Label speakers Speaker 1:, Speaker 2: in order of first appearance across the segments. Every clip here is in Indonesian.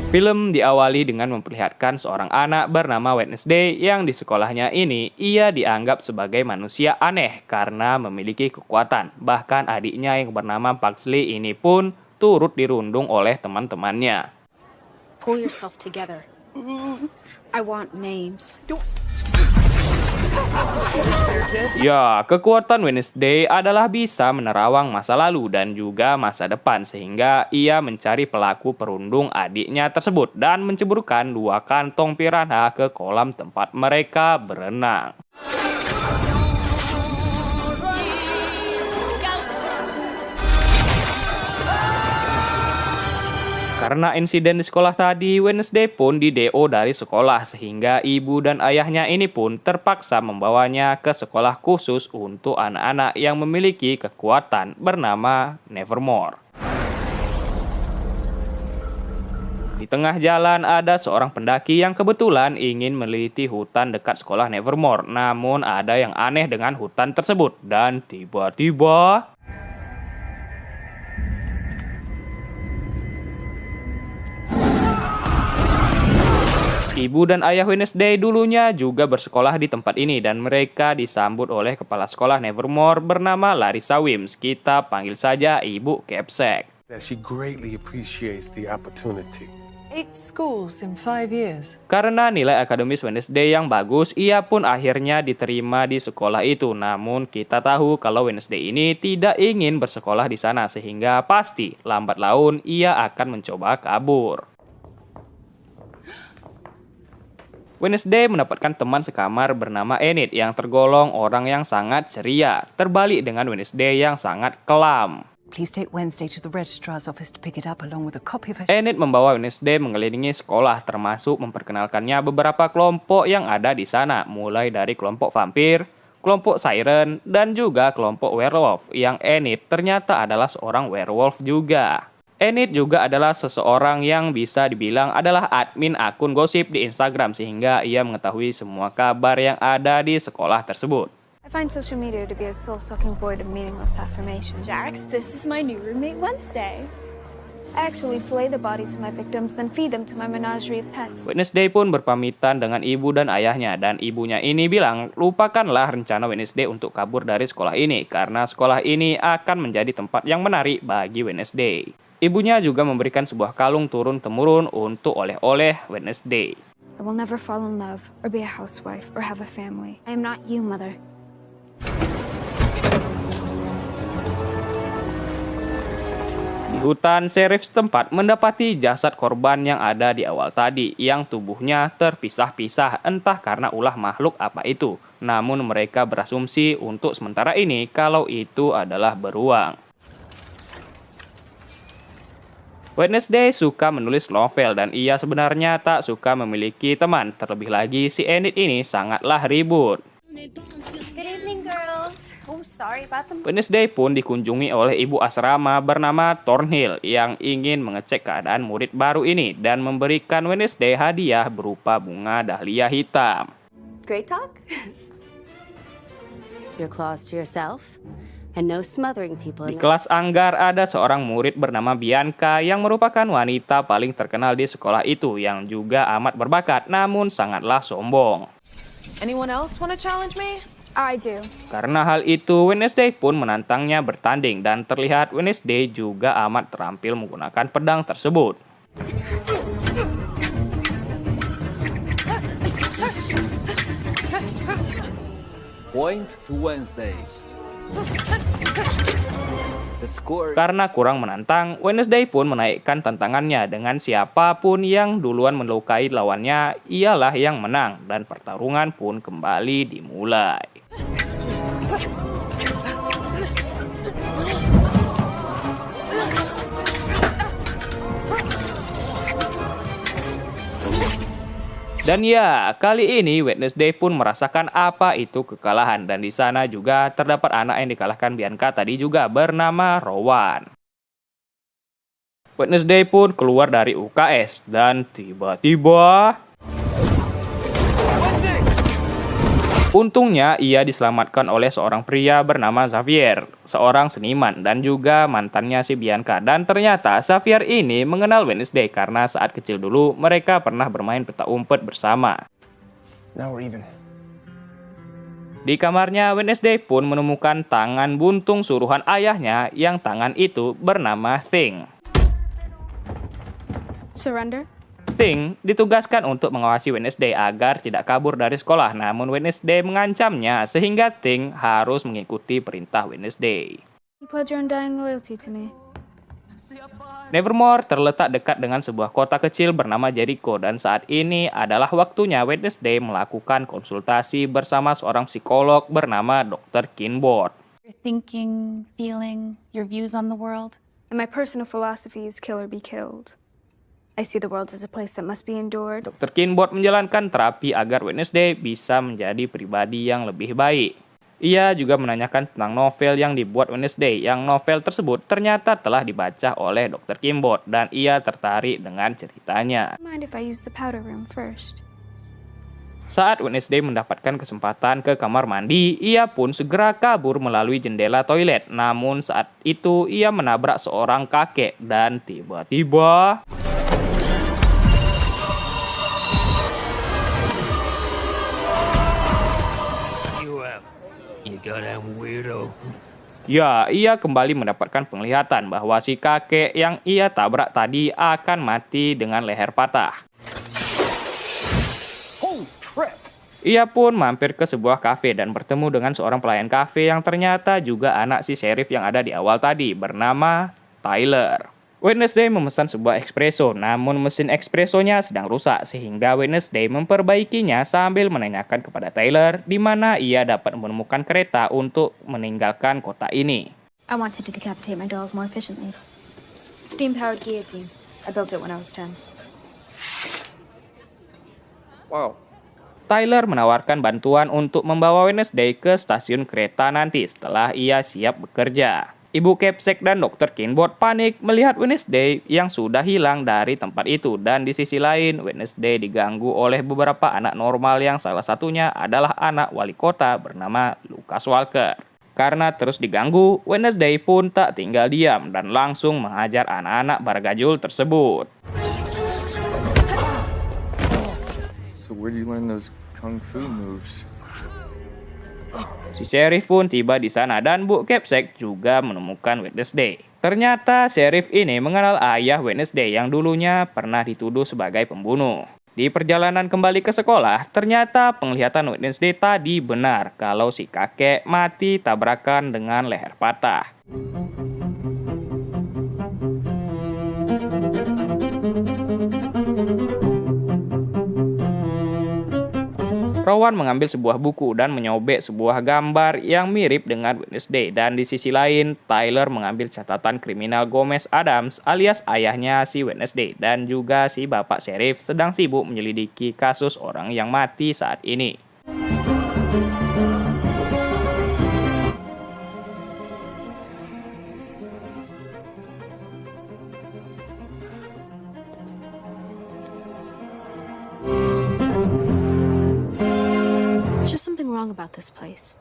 Speaker 1: Film diawali dengan memperlihatkan seorang anak bernama Wednesday yang di sekolahnya ini ia dianggap sebagai manusia aneh karena memiliki kekuatan. Bahkan adiknya yang bernama Pugsley ini pun turut dirundung oleh teman-temannya.
Speaker 2: Pull yourself together. I want names.
Speaker 1: Ya, kekuatan Wednesday adalah bisa menerawang masa lalu dan juga masa depan sehingga ia mencari pelaku perundung adiknya tersebut dan menceburkan 2 kantong piranha ke kolam tempat mereka berenang. Karena insiden di sekolah tadi, Wednesday pun di-DO dari sekolah sehingga ibu dan ayahnya ini pun terpaksa membawanya ke sekolah khusus untuk anak-anak yang memiliki kekuatan bernama Nevermore. Di tengah jalan ada seorang pendaki yang kebetulan ingin meneliti hutan dekat sekolah Nevermore. Namun ada yang aneh dengan hutan tersebut dan tiba-tiba ibu dan ayah Wednesday dulunya juga bersekolah di tempat ini dan mereka disambut oleh kepala sekolah Nevermore bernama Larissa Wims. Kita panggil saja Ibu Kepsek.
Speaker 3: She greatly appreciates the opportunity.
Speaker 4: 8 schools in 5 years.
Speaker 1: Karena nilai akademis Wednesday yang bagus, ia pun akhirnya diterima di sekolah itu. Namun kita tahu kalau Wednesday ini tidak ingin bersekolah di sana sehingga pasti lambat laun ia akan mencoba kabur. Wednesday mendapatkan teman sekamar bernama Enid yang tergolong orang yang sangat ceria, terbalik dengan Wednesday yang sangat kelam.
Speaker 4: Please take Wednesday to the registrar's office to pick it up along with a copy of it.
Speaker 1: Enid membawa Wednesday mengelilingi sekolah, termasuk memperkenalkannya beberapa kelompok yang ada di sana, mulai dari kelompok vampir, kelompok siren, dan juga kelompok werewolf, yang Enid ternyata adalah seorang werewolf juga. Enid juga adalah seseorang yang bisa dibilang adalah admin akun gosip di Instagram sehingga ia mengetahui semua kabar yang ada di sekolah tersebut.
Speaker 2: I find social media to be a soul-sucking void of meaningless affirmation.
Speaker 5: Jax, this is my new roommate Wednesday.
Speaker 2: I actually flay the bodies of my victims, then feed them to my menagerie of pets.
Speaker 1: Wednesday pun berpamitan dengan ibu dan ayahnya dan ibunya ini bilang lupakanlah rencana Wednesday untuk kabur dari sekolah ini karena sekolah ini akan menjadi tempat yang menarik bagi Wednesday. Ibunya juga memberikan sebuah kalung turun-temurun untuk oleh-oleh Wednesday.
Speaker 2: I will never fall in love or be a housewife or have a family. I am not you, mother.
Speaker 1: Di hutan, sheriff setempat mendapati jasad korban yang ada di awal tadi, yang tubuhnya terpisah-pisah entah karena ulah makhluk apa itu. Namun mereka berasumsi untuk sementara ini kalau itu adalah beruang. Wednesday suka menulis novel dan ia sebenarnya tak suka memiliki teman. Terlebih lagi si Enid ini sangatlah ribut.
Speaker 5: Good evening, girls. Oh, sorry about the...
Speaker 1: Wednesday pun dikunjungi oleh ibu asrama bernama Thornhill yang ingin mengecek keadaan murid baru ini dan memberikan Wednesday hadiah berupa bunga dahlia hitam.
Speaker 5: Great talk. Your claws to yourself. And no smothering people
Speaker 1: Di kelas anggar ada seorang murid bernama Bianca yang merupakan wanita paling terkenal di sekolah itu yang juga amat berbakat namun sangatlah sombong.
Speaker 4: Anyone else want to challenge me?
Speaker 2: I do.
Speaker 1: Karena hal itu, Wednesday pun menantangnya bertanding dan terlihat Wednesday juga amat terampil menggunakan pedang tersebut.
Speaker 6: Point to Wednesday.
Speaker 1: Karena kurang menantang, Wednesday pun menaikkan tantangannya dengan siapapun yang duluan melukai lawannya, ialah yang menang dan pertarungan pun kembali dimulai. Dan ya, kali ini Wednesday pun merasakan apa itu kekalahan dan di sana juga terdapat anak yang dikalahkan Bianca tadi juga bernama Rowan. Wednesday pun keluar dari UKS dan tiba-tiba Untungnya ia diselamatkan oleh seorang pria bernama Xavier, seorang seniman dan juga mantannya si Bianca. Dan ternyata Xavier ini mengenal Wednesday karena saat kecil dulu mereka pernah bermain petak umpet bersama.
Speaker 3: Now we're even.
Speaker 1: Di kamarnya, Wednesday pun menemukan tangan buntung suruhan ayahnya yang tangan itu bernama Thing.
Speaker 2: Surrender?
Speaker 1: Thing ditugaskan untuk mengawasi Wednesday agar tidak kabur dari sekolah, namun Wednesday mengancamnya sehingga Thing harus mengikuti perintah Wednesday.
Speaker 2: You pledge your undying loyalty to me.
Speaker 1: Nevermore terletak dekat dengan sebuah kota kecil bernama Jericho dan saat ini adalah waktunya Wednesday melakukan konsultasi bersama seorang psikolog bernama Dr. Kinboard.
Speaker 7: Your thinking, feeling, your views on the world.
Speaker 2: And my personal philosophy is kill or be killed. I see the world as a place that must be endured.
Speaker 1: Dr. Kinboard menjalankan terapi agar Wednesday bisa menjadi pribadi yang lebih baik. Ia juga menanyakan tentang novel yang dibuat Wednesday, yang novel tersebut ternyata telah dibaca oleh Dr. Kinboard dan ia tertarik dengan ceritanya.
Speaker 2: Mind if I use the powder room first?
Speaker 1: Saat Wednesday mendapatkan kesempatan ke kamar mandi, ia pun segera kabur melalui jendela toilet. Namun saat itu ia menabrak seorang kakek dan tiba-tiba... Ya, ia kembali mendapatkan penglihatan bahwa si kakek yang ia tabrak tadi akan mati dengan leher patah. Ia pun mampir ke sebuah kafe dan bertemu dengan seorang pelayan kafe yang ternyata juga anak si sheriff yang ada di awal tadi, bernama Tyler. Wednesday memesan sebuah espresso, namun mesin espressonya sedang rusak sehingga Wednesday memperbaikinya sambil menanyakan kepada Tyler di mana ia dapat menemukan kereta untuk meninggalkan kota ini.
Speaker 2: I wanted to decapitate my dolls more efficiently. Steam-powered guillotine. I built it when I was 10.
Speaker 3: Wow.
Speaker 1: Tyler menawarkan bantuan untuk membawa Wednesday ke stasiun kereta nanti setelah ia siap bekerja. Ibu Capsek dan Dr. Kinboard panik melihat Wednesday yang sudah hilang dari tempat itu dan di sisi lain Wednesday diganggu oleh beberapa anak normal yang salah satunya adalah anak wali kota bernama Lucas Walker. Karena terus diganggu, Wednesday pun tak tinggal diam dan langsung menghajar anak-anak bargajul tersebut.
Speaker 6: So where do you learn those kung fu moves?
Speaker 1: Si sheriff pun tiba di sana dan Bu Capsek juga menemukan Wednesday. Ternyata sheriff ini mengenal ayah Wednesday yang dulunya pernah dituduh sebagai pembunuh. Di perjalanan kembali ke sekolah, ternyata penglihatan Wednesday tadi benar kalau si kakek mati tabrakan dengan leher patah. Rowan mengambil sebuah buku dan menyobek sebuah gambar yang mirip dengan Wednesday. Dan di sisi lain, Tyler mengambil catatan kriminal Gomez Adams alias ayahnya si Wednesday. Dan juga si bapak sheriff sedang sibuk menyelidiki kasus orang yang mati saat ini.
Speaker 2: There's just something wrong about this place.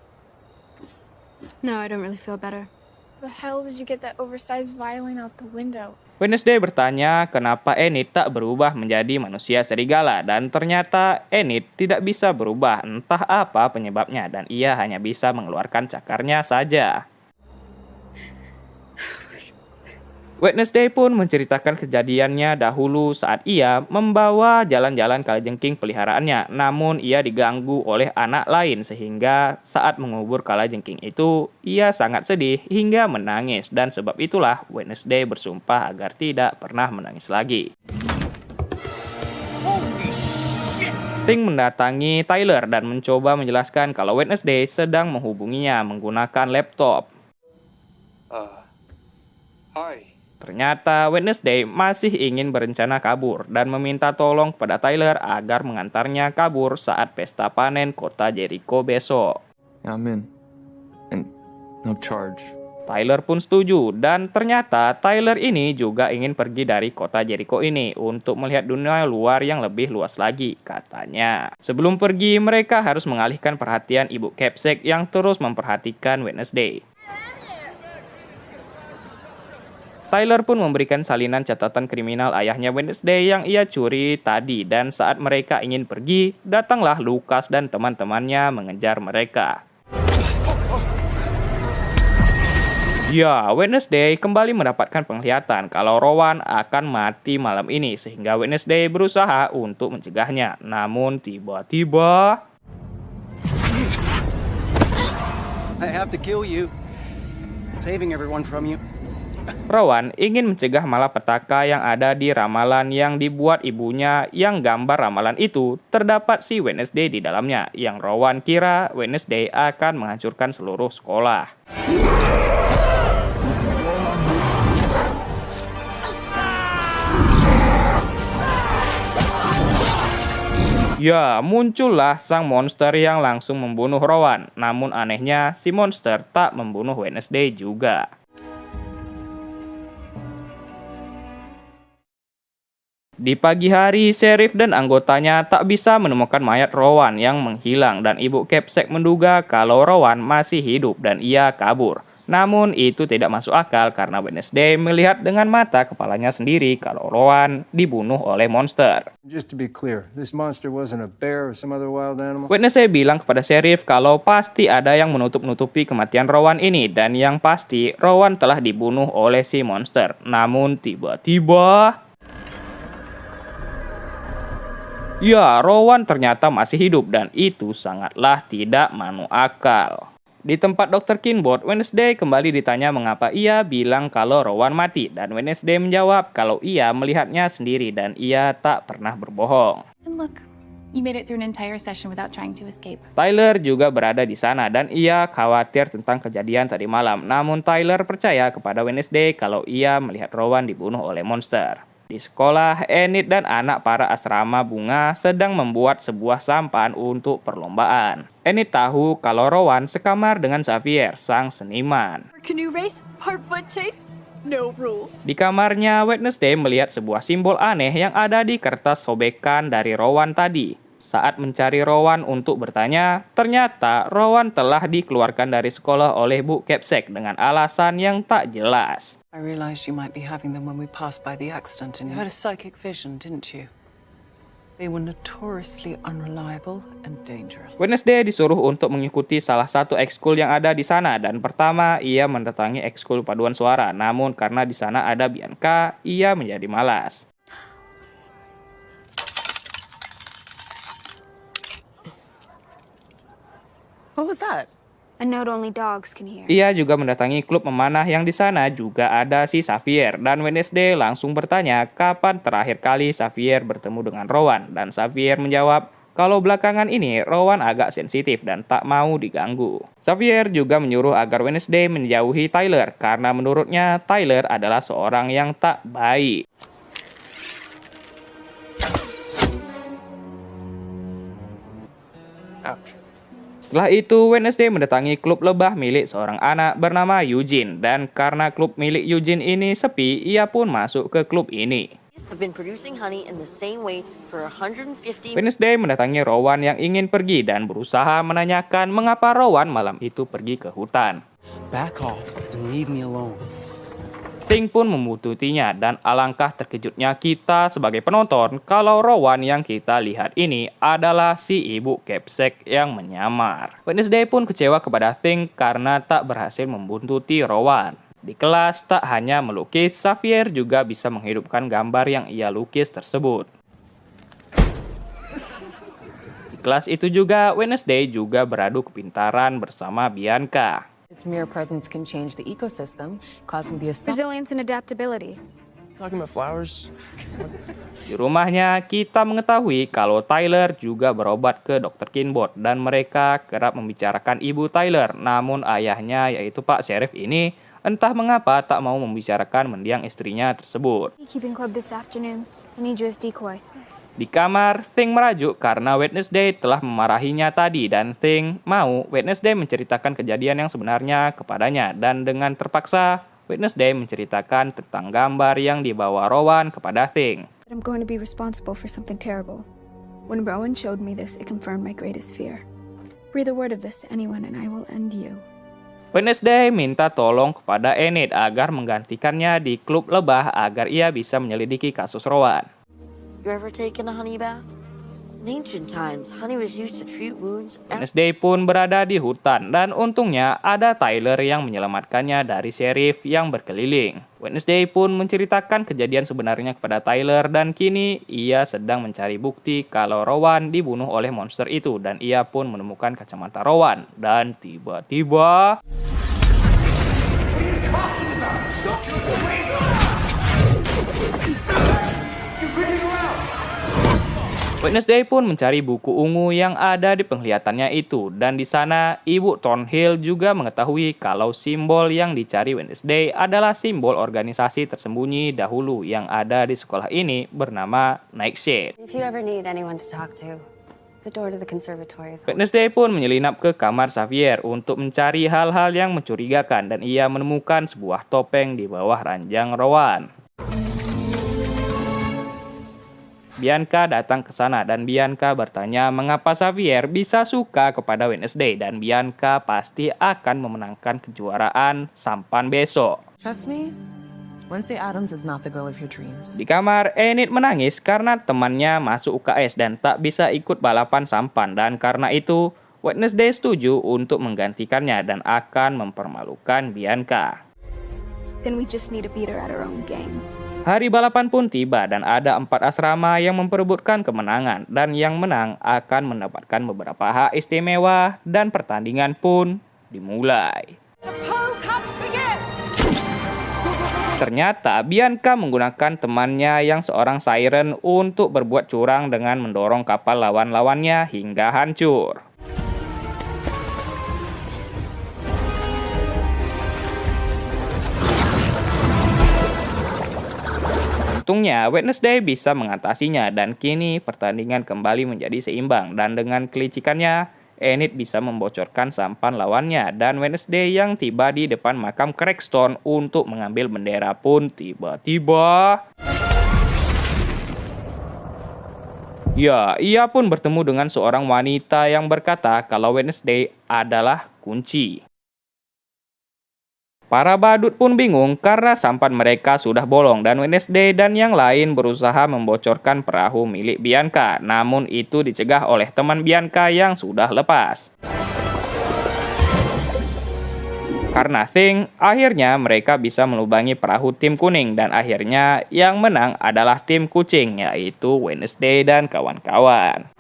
Speaker 2: No, I don't really feel better.
Speaker 5: The hell did you get that oversized violin out the window?
Speaker 1: Wednesday bertanya kenapa Enid tak berubah menjadi manusia serigala dan ternyata Enid tidak bisa berubah, entah apa penyebabnya dan ia hanya bisa mengeluarkan cakarnya saja. Wednesday pun menceritakan kejadiannya dahulu saat ia membawa jalan-jalan kalajengking peliharaannya, namun ia diganggu oleh anak lain sehingga saat mengubur kalajengking itu ia sangat sedih hingga menangis dan sebab itulah Wednesday bersumpah agar tidak pernah menangis lagi. Thing mendatangi Tyler dan mencoba menjelaskan kalau Wednesday sedang menghubunginya menggunakan laptop.
Speaker 3: Hi.
Speaker 1: Ternyata Wednesday masih ingin berencana kabur dan meminta tolong pada Tyler agar mengantarnya kabur saat pesta panen kota Jericho besok.
Speaker 6: I'm in. And no charge.
Speaker 1: Tyler pun setuju, dan ternyata Tyler ini juga ingin pergi dari kota Jericho ini untuk melihat dunia luar yang lebih luas lagi, katanya. Sebelum pergi, mereka harus mengalihkan perhatian Ibu Capsek yang terus memperhatikan Wednesday. Tyler pun memberikan salinan catatan kriminal ayahnya Wednesday yang ia curi tadi, dan saat mereka ingin pergi, datanglah Lucas dan teman-temannya mengejar mereka. Ya, Wednesday kembali mendapatkan penglihatan kalau Rowan akan mati malam ini, sehingga Wednesday berusaha untuk mencegahnya. Namun tiba-tiba
Speaker 8: I have to kill you. Saving everyone from you.
Speaker 1: Rowan ingin mencegah malapetaka yang ada di ramalan yang dibuat ibunya, yang gambar ramalan itu terdapat si Wednesday di dalamnya, yang Rowan kira Wednesday akan menghancurkan seluruh sekolah. Ya, muncullah sang monster yang langsung membunuh Rowan. Namun anehnya, si monster tak membunuh Wednesday juga. Di pagi hari, sheriff dan anggotanya tak bisa menemukan mayat Rowan yang menghilang, dan Ibu Capsek menduga kalau Rowan masih hidup dan ia kabur. Namun itu tidak masuk akal karena Wednesday melihat dengan mata kepalanya sendiri kalau Rowan dibunuh oleh monster.
Speaker 3: Just to be clear, this monster wasn't a bear or some other wild animal?
Speaker 1: Wednesday bilang kepada sheriff kalau pasti ada yang menutup-nutupi kematian Rowan ini, dan yang pasti Rowan telah dibunuh oleh si monster. Namun tiba-tiba, ya, Rowan ternyata masih hidup, dan itu sangatlah tidak masuk akal. Di tempat Dr. Kinbot, Wednesday kembali ditanya mengapa ia bilang kalau Rowan mati, dan Wednesday menjawab kalau ia melihatnya sendiri dan ia tak pernah berbohong.
Speaker 7: And look, you made it through an entire session without trying to escape.
Speaker 1: Tyler juga berada di sana dan ia khawatir tentang kejadian tadi malam. Namun Tyler percaya kepada Wednesday kalau ia melihat Rowan dibunuh oleh monster. Di sekolah, Enid dan anak para asrama bunga sedang membuat sebuah sampan untuk perlombaan. Enid tahu kalau Rowan sekamar dengan Xavier, sang seniman.
Speaker 2: Canoe race? Hard foot chase? No rules.
Speaker 1: Di kamarnya, Wednesday melihat sebuah simbol aneh yang ada di kertas sobekan dari Rowan tadi. Saat mencari Rowan untuk bertanya, ternyata Rowan telah dikeluarkan dari sekolah oleh Bu Capsek dengan alasan yang tak jelas.
Speaker 4: I realized you might be having them when we passed by the accident, and you had a psychic vision, didn't you? They were notoriously unreliable and dangerous.
Speaker 1: Wednesday disuruh untuk mengikuti salah satu ekskul yang ada di sana, dan pertama ia mendatangi ekskul paduan suara. Namun karena di sana ada Bianca, ia menjadi malas.
Speaker 4: What was that?
Speaker 2: A note only dogs can hear.
Speaker 1: Ia juga mendatangi klub memanah yang di sana juga ada si Xavier, dan Wednesday langsung bertanya kapan terakhir kali Xavier bertemu dengan Rowan, dan Xavier menjawab kalau belakangan ini Rowan agak sensitif dan tak mau diganggu. Xavier juga menyuruh agar Wednesday menjauhi Tyler karena menurutnya Tyler adalah seorang yang tak baik.
Speaker 3: Ouch.
Speaker 1: Setelah itu, Wednesday mendatangi klub lebah milik seorang anak bernama Eugene, dan karena klub milik Eugene ini sepi, ia pun masuk ke klub ini.
Speaker 9: Have been producing honey in the same way for 150.
Speaker 1: Wednesday mendatangi Rowan yang ingin pergi dan berusaha menanyakan mengapa Rowan malam itu pergi ke hutan.
Speaker 8: Back off and leave me alone.
Speaker 1: Ting pun membututinya, dan alangkah terkejutnya kita sebagai penonton kalau Rowan yang kita lihat ini adalah si Ibu Capsek yang menyamar. Wednesday pun kecewa kepada Ting karena tak berhasil membuntuti Rowan. Di kelas tak hanya melukis, Xavier juga bisa menghidupkan gambar yang ia lukis tersebut. Di kelas itu juga, Wednesday juga beradu kepintaran bersama Bianca.
Speaker 4: Its mere presence can change the ecosystem, causing the
Speaker 2: Resilience and adaptability.
Speaker 3: Talking about flowers?
Speaker 1: Di rumahnya, kita mengetahui kalau Tyler juga berobat ke Dr. Kinbot, dan mereka kerap membicarakan ibu Tyler. Namun ayahnya, yaitu Pak Sheriff ini, entah mengapa tak mau membicarakan mendiang istrinya tersebut.
Speaker 2: Keeping club this afternoon. I need you as decoy.
Speaker 1: Di kamar, Thing merajuk karena Wednesday telah memarahinya tadi dan Thing mau Wednesday menceritakan kejadian yang sebenarnya kepadanya dan dengan terpaksa Wednesday menceritakan tentang gambar yang dibawa Rowan kepada Thing.
Speaker 2: I'm going to be responsible for something terrible. When Rowan showed me this, it confirmed my greatest fear. Breathe a word of this to anyone and I will end you.
Speaker 1: Wednesday minta tolong kepada Enid agar menggantikannya di klub lebah agar ia bisa menyelidiki kasus Rowan.
Speaker 9: You ever taken a honey bath? In ancient times, honey was used to treat wounds.
Speaker 1: Wednesday pun berada di hutan dan untungnya ada Tyler yang menyelamatkannya dari sheriff yang berkeliling. Wednesday pun menceritakan kejadian sebenarnya kepada Tyler dan kini ia sedang mencari bukti kalau Rowan dibunuh oleh monster itu dan ia pun menemukan kacamata Rowan dan tiba-tiba Wednesday pun mencari buku ungu yang ada di penglihatannya itu dan di sana Ibu Thornhill juga mengetahui kalau simbol yang dicari Wednesday adalah simbol organisasi tersembunyi dahulu yang ada di sekolah ini bernama Nightshade.
Speaker 5: If you ever need anyone to talk to, the door to the conservatory is open.
Speaker 1: Wednesday pun menyelinap ke kamar Xavier untuk mencari hal-hal yang mencurigakan dan ia menemukan sebuah topeng di bawah ranjang Rowan. Bianca datang ke sana dan Bianca bertanya mengapa Xavier bisa suka kepada Wednesday dan Bianca pasti akan memenangkan kejuaraan sampan besok.
Speaker 4: Trust me, Wednesday Addams is not the girl of your dreams.
Speaker 1: Di kamar, Enid menangis karena temannya masuk UKS dan tak bisa ikut balapan sampan dan karena itu Wednesday setuju untuk menggantikannya dan akan mempermalukan Bianca.
Speaker 2: Then we just need to beat her at her own game.
Speaker 1: Hari balapan pun tiba dan ada 4 asrama yang memperebutkan kemenangan dan yang menang akan mendapatkan beberapa hak istimewa dan pertandingan pun dimulai. Ternyata Bianca menggunakan temannya yang seorang siren untuk berbuat curang dengan mendorong kapal lawan-lawannya hingga hancur. Untungnya, Wednesday bisa mengatasinya dan kini pertandingan kembali menjadi seimbang dan dengan kelicikannya, Enid bisa membocorkan sampan lawannya dan Wednesday yang tiba di depan makam Crackstone untuk mengambil bendera pun tiba-tiba ia pun bertemu dengan seorang wanita yang berkata kalau Wednesday adalah kunci. Para badut pun bingung karena sampan mereka sudah bolong dan Wednesday dan yang lain berusaha membocorkan perahu milik Bianca. Namun itu dicegah oleh teman Bianca yang sudah lepas. Karena Thing, akhirnya mereka bisa melubangi perahu tim kuning dan akhirnya yang menang adalah tim kucing yaitu Wednesday dan kawan-kawan.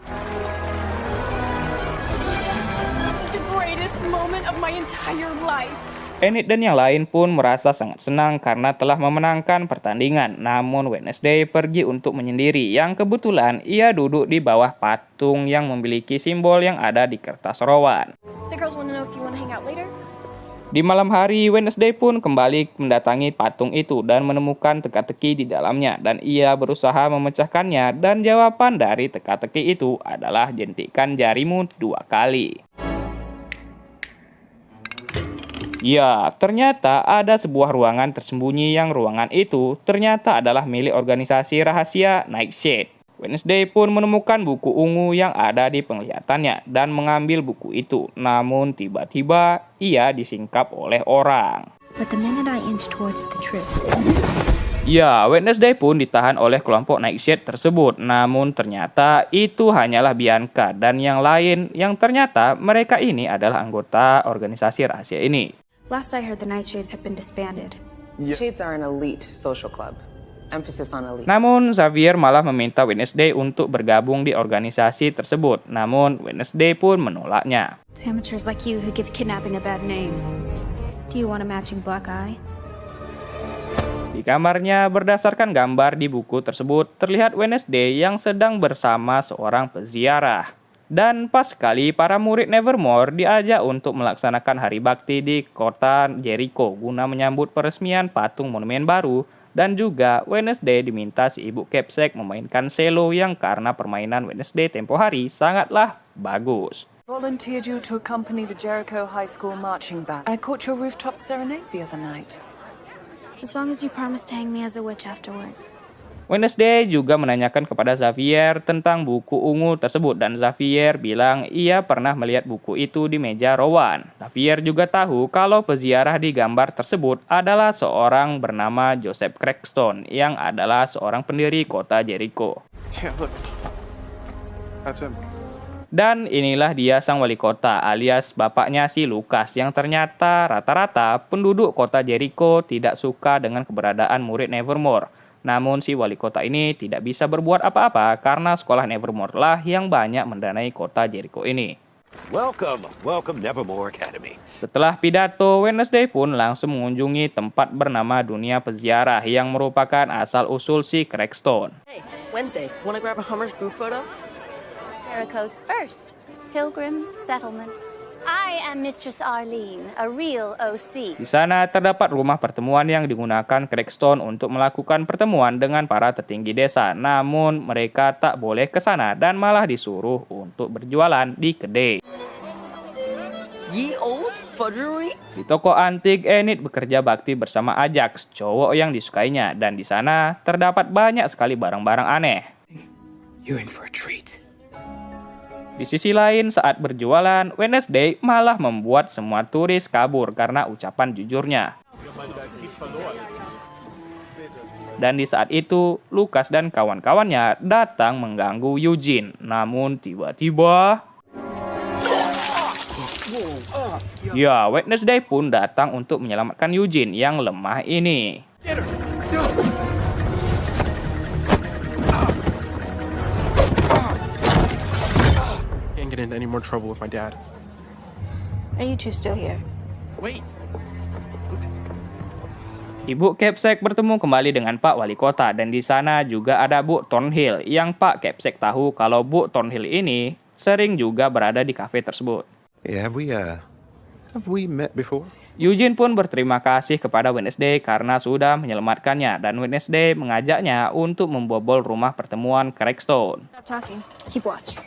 Speaker 2: This is the greatest moment of my entire life.
Speaker 1: Enid dan yang lain pun merasa sangat senang karena telah memenangkan pertandingan. Namun Wednesday pergi untuk menyendiri yang kebetulan ia duduk di bawah patung yang memiliki simbol yang ada di kertas Rowan.
Speaker 2: The girls want to know if you want to hang out later.
Speaker 1: Di malam hari, Wednesday pun kembali mendatangi patung itu dan menemukan teka-teki di dalamnya dan ia berusaha memecahkannya dan jawaban dari teka-teki itu adalah jentikan jarimu 2 kali. Ya, ternyata ada sebuah ruangan tersembunyi yang ruangan itu ternyata adalah milik organisasi rahasia Nightshade. Wednesday pun menemukan buku ungu yang ada di penglihatannya dan mengambil buku itu. Namun tiba-tiba ia disingkap oleh orang.
Speaker 2: But the minute I inch towards the truth.
Speaker 1: Ya, Wednesday pun ditahan oleh kelompok Nightshade tersebut. Namun ternyata itu hanyalah Bianca dan yang lain yang ternyata mereka ini adalah anggota organisasi rahasia ini.
Speaker 2: Last I heard, the Nightshades have been disbanded.
Speaker 4: Shades are an elite social club. Emphasis on elite.
Speaker 1: Namun Xavier malah meminta Wednesday untuk bergabung di organisasi tersebut. Namun Wednesday pun menolaknya.
Speaker 2: It's amateurs like you who give kidnapping a bad name. Do you want a matching black eye?
Speaker 1: Di kamarnya berdasarkan gambar di buku tersebut terlihat Wednesday yang sedang bersama seorang peziarah. Dan pas sekali para murid Nevermore diajak untuk melaksanakan hari bakti di kota Jericho guna menyambut peresmian patung monumen baru Dan juga Wednesday diminta si ibu Capsek memainkan selo yang karena permainan Wednesday tempo hari sangatlah bagus.
Speaker 4: Volunteered you to accompany the Jericho High School marching band. I caught your rooftop serenade the other night.
Speaker 2: As long as you promise to hang me as a witch afterwards.
Speaker 1: Wednesday juga menanyakan kepada Xavier tentang buku ungu tersebut dan Xavier bilang ia pernah melihat buku itu di meja Rowan. Xavier juga tahu kalau peziarah di gambar tersebut adalah seorang bernama Joseph Crackstone yang adalah seorang pendiri kota Jericho.
Speaker 6: Yeah, look. That's him.
Speaker 1: Dan inilah dia sang wali kota alias bapaknya si Lucas yang ternyata rata-rata penduduk kota Jericho tidak suka dengan keberadaan murid Nevermore. Namun si wali kota ini tidak bisa berbuat apa-apa karena sekolah Nevermore lah yang banyak mendanai kota Jericho ini.
Speaker 10: Welcome Nevermore Academy.
Speaker 1: Setelah pidato, Wednesday pun langsung mengunjungi tempat bernama Dunia Peziarah yang merupakan asal-usul si Crackstone.
Speaker 9: Hey, Wednesday, wanna grab a Hummer's group photo?
Speaker 5: Jericho's first pilgrim settlement. I am Mistress Arlene, a real OC.
Speaker 1: Di sana terdapat rumah pertemuan yang digunakan Crackstone untuk melakukan pertemuan dengan para petinggi desa. Namun mereka tak boleh ke sana dan malah disuruh untuk berjualan di kedai.
Speaker 9: Ye old fudgery?
Speaker 1: Di toko antik, Enid bekerja bakti bersama Ajax, cowok yang disukainya. Dan di sana terdapat banyak sekali barang-barang aneh.
Speaker 10: You're in for a treat.
Speaker 1: Di sisi lain, saat berjualan, Wednesday malah membuat semua turis kabur karena ucapan jujurnya. Dan di saat itu, Lucas dan kawan-kawannya datang mengganggu Eugene. Namun tiba-tiba... ya, Wednesday pun datang untuk menyelamatkan Eugene yang lemah ini.
Speaker 6: Get into any more trouble with my dad.
Speaker 2: Are you two still here?
Speaker 10: Wait.
Speaker 1: Ibu Capsek bertemu kembali dengan Pak Wali Kota dan di sana juga ada Bu Thornhill yang Pak Capsek tahu kalau Bu Thornhill ini sering juga berada di kafe tersebut.
Speaker 10: Yeah, have we met before?
Speaker 1: Eugene pun berterima kasih kepada Wednesday karena sudah menyelamatkannya dan Wednesday mengajaknya untuk membobol rumah pertemuan Crackstone.
Speaker 2: Stop talking. Keep watch.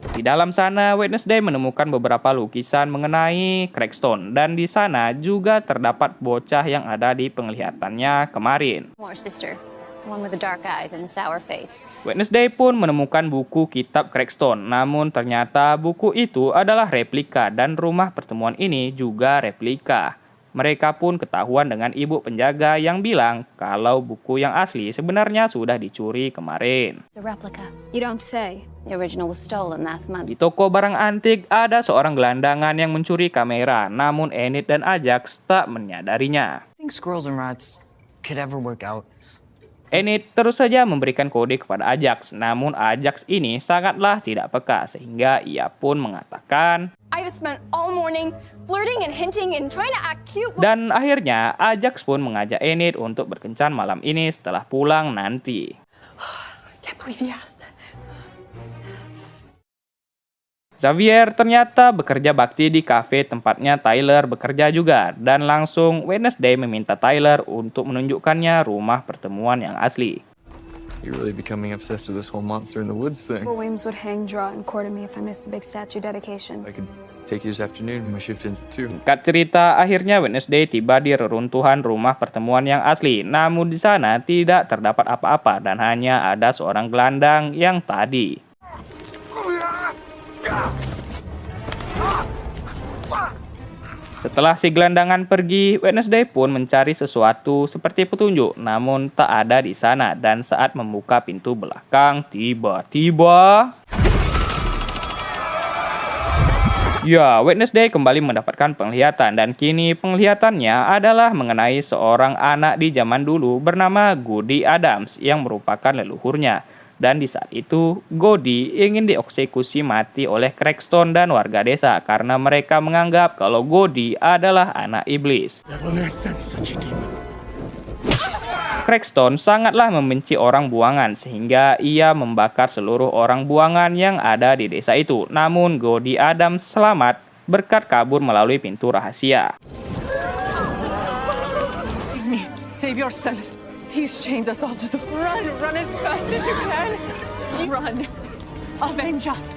Speaker 1: Di dalam sana, Wednesday menemukan beberapa lukisan mengenai Crackstone dan di sana juga terdapat bocah yang ada di penglihatannya kemarin.
Speaker 5: More sister, the one with the dark eyes and the sour face.
Speaker 1: Wednesday pun menemukan buku kitab Crackstone, namun ternyata buku itu adalah replika dan rumah pertemuan ini juga replika. Mereka pun ketahuan dengan ibu penjaga yang bilang kalau buku yang asli sebenarnya sudah dicuri kemarin.
Speaker 5: It's a replica.
Speaker 2: You don't say.
Speaker 5: The original was stolen last month.
Speaker 1: Di toko barang antik ada seorang gelandangan yang mencuri kamera, namun Enid dan Ajax tak menyadarinya.
Speaker 4: Think squirrels and rats could ever work out.
Speaker 1: Enid terus saja memberikan kode kepada Ajax, namun Ajax ini sangatlah tidak peka sehingga ia pun mengatakan,
Speaker 5: I've spent all morning flirting and hinting and trying to act cute.
Speaker 1: dan akhirnya Ajax pun mengajak Enid untuk berkencan malam ini setelah pulang nanti.
Speaker 4: Can't believe he asked.
Speaker 1: Xavier ternyata bekerja bakti di kafe tempatnya Tyler bekerja juga dan langsung Wednesday meminta Tyler untuk menunjukkannya rumah pertemuan yang asli.
Speaker 6: You're really becoming obsessed with this whole monster in the woods thing.
Speaker 2: Well, Williams would hang, draw, and quarter me if I missed the big statue dedication.
Speaker 6: I could take you this afternoon. My shift ends at 2.
Speaker 1: Singkat cerita, akhirnya Wednesday tiba di reruntuhan rumah pertemuan yang asli. Namun di sana tidak terdapat apa-apa dan hanya ada seorang gelandang yang tadi. Setelah si gelandangan pergi, Wednesday pun mencari sesuatu seperti petunjuk, namun tak ada di sana. Dan saat membuka pintu belakang, tiba-tiba... ya, Wednesday kembali mendapatkan penglihatan dan kini penglihatannya adalah mengenai seorang anak di zaman dulu bernama Goody Adams yang merupakan leluhurnya. Dan di saat itu, Goody ingin dieksekusi mati oleh Crackstone dan warga desa karena mereka menganggap kalau Goody adalah anak iblis. Crackstone sangatlah membenci orang buangan sehingga ia membakar seluruh orang buangan yang ada di desa itu. Namun Goody Adams selamat berkat kabur melalui pintu rahasia.
Speaker 4: Save Save yourself. He's chained us all to the floor. Run as fast as you can. Run. Avenge us.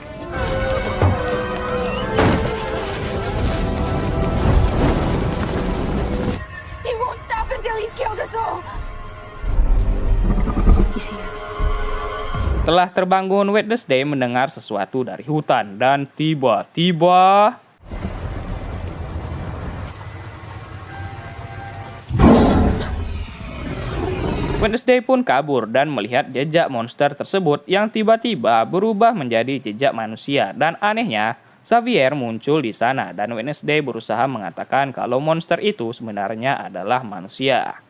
Speaker 2: He won't stop until he's killed us all. He's here.
Speaker 1: Setelah terbangun, Wednesday mendengar sesuatu dari hutan dan tiba-tiba Wednesday pun kabur dan melihat jejak monster tersebut yang tiba-tiba berubah menjadi jejak manusia. Dan anehnya, Xavier muncul di sana dan Wednesday berusaha mengatakan kalau monster itu sebenarnya adalah manusia.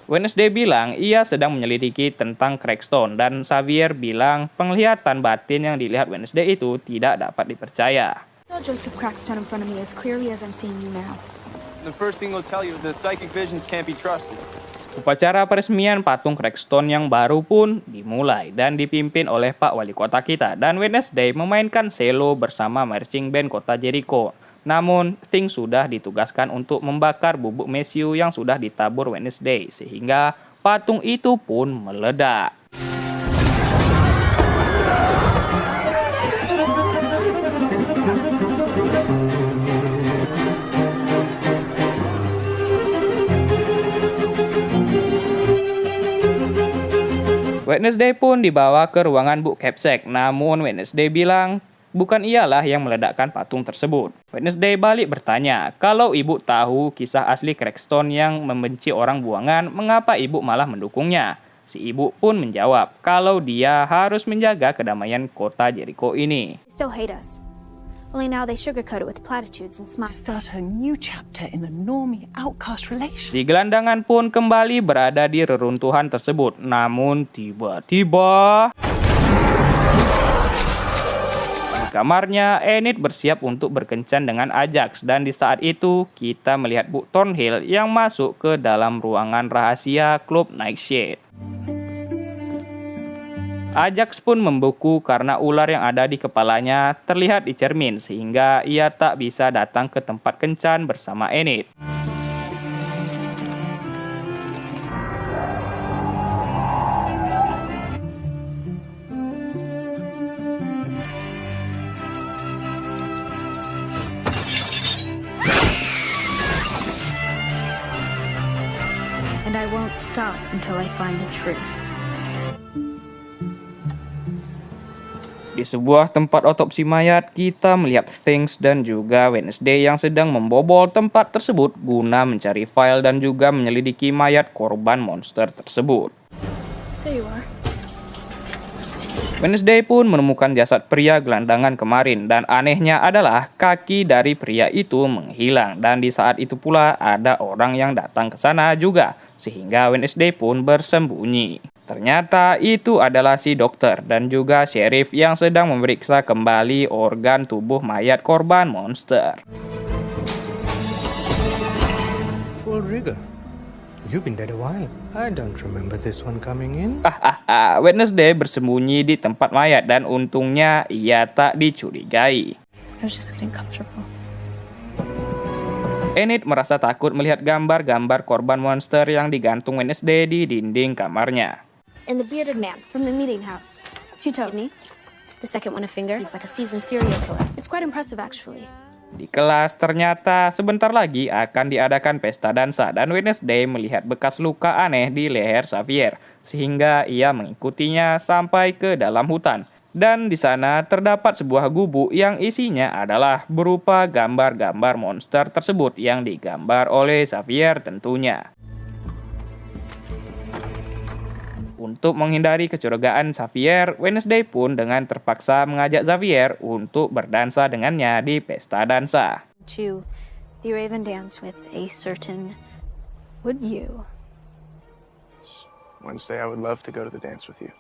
Speaker 1: Wednesday bilang ia sedang menyelidiki tentang Crackstone dan Xavier bilang penglihatan batin yang dilihat Wednesday itu tidak dapat dipercaya.
Speaker 2: I saw Joseph Crackstone in front of me as clearly as I'm seeing you now.
Speaker 6: The first thing they'll tell you is that psychic visions can't be trusted.
Speaker 1: Upacara peresmian patung Crackstone yang baru pun dimulai dan dipimpin oleh Pak Wali Kota kita, dan Wednesday memainkan selo bersama marching band Kota Jericho. Namun, Thing sudah ditugaskan untuk membakar bubuk mesiu yang sudah ditabur Wednesday, sehingga patung itu pun meledak. Wednesday pun dibawa ke ruangan Bu Capsek, namun Wednesday bilang bukan ialah yang meledakkan patung tersebut. Wednesday balik bertanya, kalau ibu tahu kisah asli Crackstone yang membenci orang buangan, mengapa ibu malah mendukungnya? Si ibu pun menjawab, kalau dia harus menjaga kedamaian kota Jericho ini.
Speaker 2: They still hate us. Only now they sugarcoat it with platitudes and smiles.
Speaker 4: Start a new chapter in the normie outcast relationship.
Speaker 1: Si gelandangan pun kembali berada di reruntuhan tersebut. Namun tiba-tiba di kamarnya, Enid bersiap untuk berkencan dengan Ajax. Dan di saat itu kita melihat Bu Thornhill yang masuk ke dalam ruangan rahasia klub Nightshade. Ajax pun membeku karena ular yang ada di kepalanya terlihat di cermin sehingga ia tak bisa datang ke tempat kencan bersama Enid.
Speaker 2: And I won't stop until I find the truth.
Speaker 1: Di sebuah tempat otopsi mayat, kita melihat Things dan juga Wednesday yang sedang membobol tempat tersebut guna mencari file dan juga menyelidiki mayat korban monster tersebut.
Speaker 2: There you are.
Speaker 1: Wednesday pun menemukan jasad pria gelandangan kemarin dan anehnya adalah kaki dari pria itu menghilang dan di saat itu pula ada orang yang datang ke sana juga sehingga Wednesday pun bersembunyi. Ternyata itu adalah si dokter dan juga sheriff yang sedang memeriksa kembali organ tubuh mayat korban monster.
Speaker 11: Full rigor. You've been dead a while. I don't remember this one coming in.
Speaker 1: Wednesday bersembunyi di tempat mayat dan untungnya ia tak dicurigai.
Speaker 2: I was just getting comfortable.
Speaker 1: Enid merasa takut melihat gambar-gambar korban monster yang digantung Wednesday di dinding kamarnya.
Speaker 2: And the bearded man from the meeting house. Two-toed me. The second one a finger. He's like a seasoned serial killer. It's quite impressive actually.
Speaker 1: Di kelas ternyata sebentar lagi akan diadakan pesta dansa dan Wednesday melihat bekas luka aneh di leher Xavier sehingga ia mengikutinya sampai ke dalam hutan. Dan di sana terdapat sebuah gubuk yang isinya adalah berupa gambar-gambar monster tersebut yang digambar oleh Xavier tentunya. Untuk menghindari kecurigaan Xavier, Wednesday pun dengan terpaksa mengajak Xavier untuk berdansa dengannya di pesta dansa.
Speaker 2: To the Raven dance with a certain would you?
Speaker 6: Wednesday, I would love to go to the dance with you.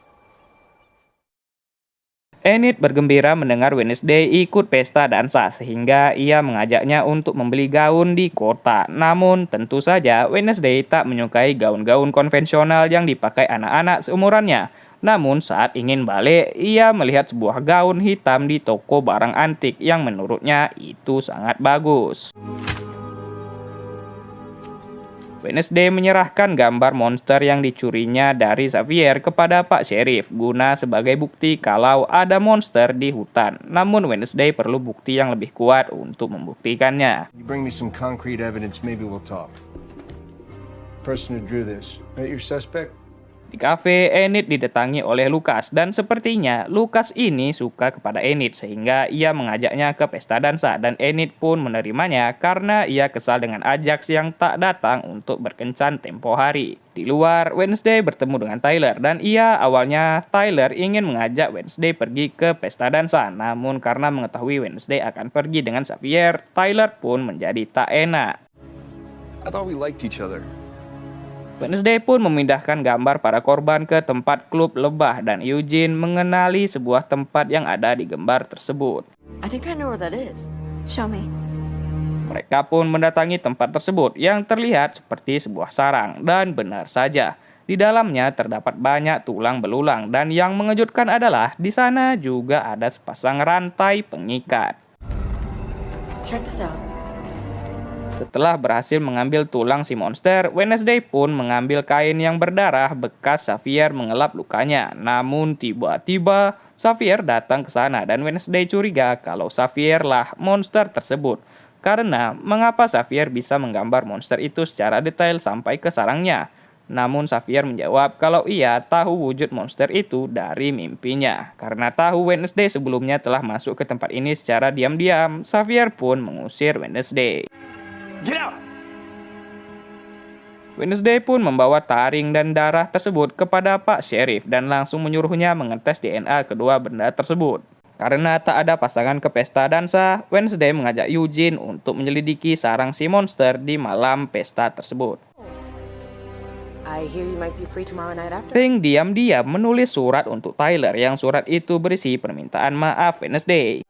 Speaker 1: Enid bergembira mendengar Wednesday ikut pesta dansa sehingga ia mengajaknya untuk membeli gaun di kota. Namun tentu saja Wednesday tak menyukai gaun-gaun konvensional yang dipakai anak-anak seumurannya. Namun saat ingin balik, ia melihat sebuah gaun hitam di toko barang antik yang menurutnya itu sangat bagus. Wednesday menyerahkan gambar monster yang dicurinya dari Xavier kepada Pak Sheriff guna sebagai bukti kalau ada monster di hutan. Namun Wednesday perlu bukti yang lebih kuat untuk membuktikannya.
Speaker 3: You bring me some concrete evidence, maybe we'll talk. Person who drew this, that your suspect?
Speaker 1: Di kafe, Enid didatangi oleh Lucas dan sepertinya Lucas ini suka kepada Enid sehingga ia mengajaknya ke pesta dansa dan Enid pun menerimanya karena ia kesal dengan Ajax yang tak datang untuk berkencan tempo hari. Di luar, Wednesday bertemu dengan Tyler dan awalnya Tyler ingin mengajak Wednesday pergi ke pesta dansa, namun karena mengetahui Wednesday akan pergi dengan Xavier, Tyler pun menjadi tak enak.
Speaker 6: I thought we liked each other.
Speaker 1: Wednesday pun memindahkan gambar para korban ke tempat klub lebah dan Eugene mengenali sebuah tempat yang ada di gambar tersebut.
Speaker 9: I think I know where that is.
Speaker 2: Show me.
Speaker 1: Mereka pun mendatangi tempat tersebut yang terlihat seperti sebuah sarang dan benar saja. Di dalamnya terdapat banyak tulang belulang dan yang mengejutkan adalah di sana juga ada sepasang rantai pengikat.
Speaker 9: Check this out.
Speaker 1: Setelah berhasil mengambil tulang si monster, Wednesday pun mengambil kain yang berdarah bekas Xavier mengelap lukanya. Namun tiba-tiba Xavier datang ke sana dan Wednesday curiga kalau Xavier lah monster tersebut. Karena mengapa Xavier bisa menggambar monster itu secara detail sampai ke sarangnya? Namun Xavier menjawab kalau ia tahu wujud monster itu dari mimpinya. Karena tahu Wednesday sebelumnya telah masuk ke tempat ini secara diam-diam, Xavier pun mengusir Wednesday.
Speaker 10: Get out!
Speaker 1: Wednesday pun membawa taring dan darah tersebut kepada Pak Sheriff dan langsung menyuruhnya mengetes DNA kedua benda tersebut. Karena tak ada pasangan ke pesta dansa, Wednesday mengajak Eugene untuk menyelidiki sarang si monster di malam pesta tersebut.
Speaker 9: I hear you might be free tomorrow night after.
Speaker 1: Thing diam-diam menulis surat untuk Tyler yang surat itu berisi permintaan maaf Wednesday.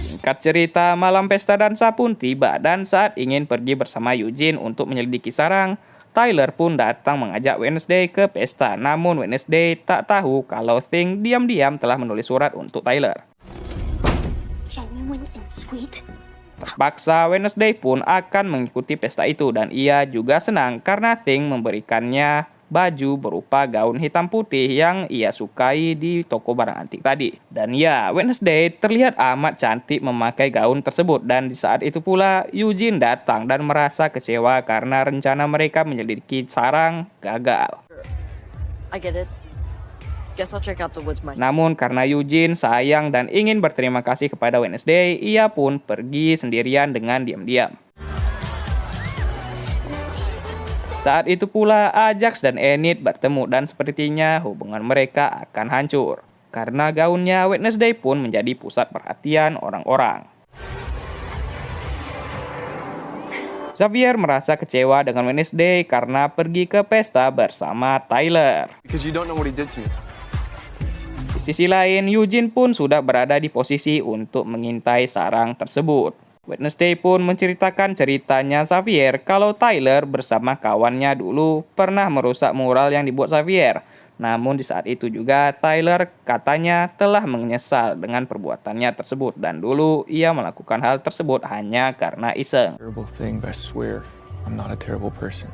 Speaker 1: Singkat cerita, malam pesta dansa pun tiba dan saat ingin pergi bersama Eugene untuk menyelidiki sarang, Tyler pun datang mengajak Wednesday ke pesta. Namun Wednesday tak tahu kalau Thing diam-diam telah menulis surat untuk Tyler.
Speaker 5: Genuine and sweet.
Speaker 1: Terpaksa Wednesday pun akan mengikuti pesta itu dan ia juga senang karena Thing memberikannya baju berupa gaun hitam putih yang ia sukai di toko barang antik tadi. Dan ya, Wednesday terlihat amat cantik memakai gaun tersebut dan di saat itu pula Eugene datang dan merasa kecewa karena rencana mereka menyelidiki sarang gagal.
Speaker 9: I get it. Guess I'll check out the woods myself.
Speaker 1: Namun karena Eugene sayang dan ingin berterima kasih kepada Wednesday, ia pun pergi sendirian dengan diam-diam. Saat itu pula Ajax dan Enid bertemu dan sepertinya hubungan mereka akan hancur. Karena gaunnya, Wednesday pun menjadi pusat perhatian orang-orang. Xavier merasa kecewa dengan Wednesday karena pergi ke pesta bersama Tyler.
Speaker 6: Because you don't know what he did to me.
Speaker 1: Di sisi lain, Eugene pun sudah berada di posisi untuk mengintai sarang tersebut. Wednesday pun menceritakan ceritanya Xavier kalau Tyler bersama kawannya dulu pernah merusak mural yang dibuat Xavier. Namun di saat itu juga Tyler katanya telah menyesal dengan perbuatannya tersebut dan dulu ia melakukan hal tersebut hanya karena iseng.
Speaker 6: Terrible thing, but I swear I'm not a terrible person.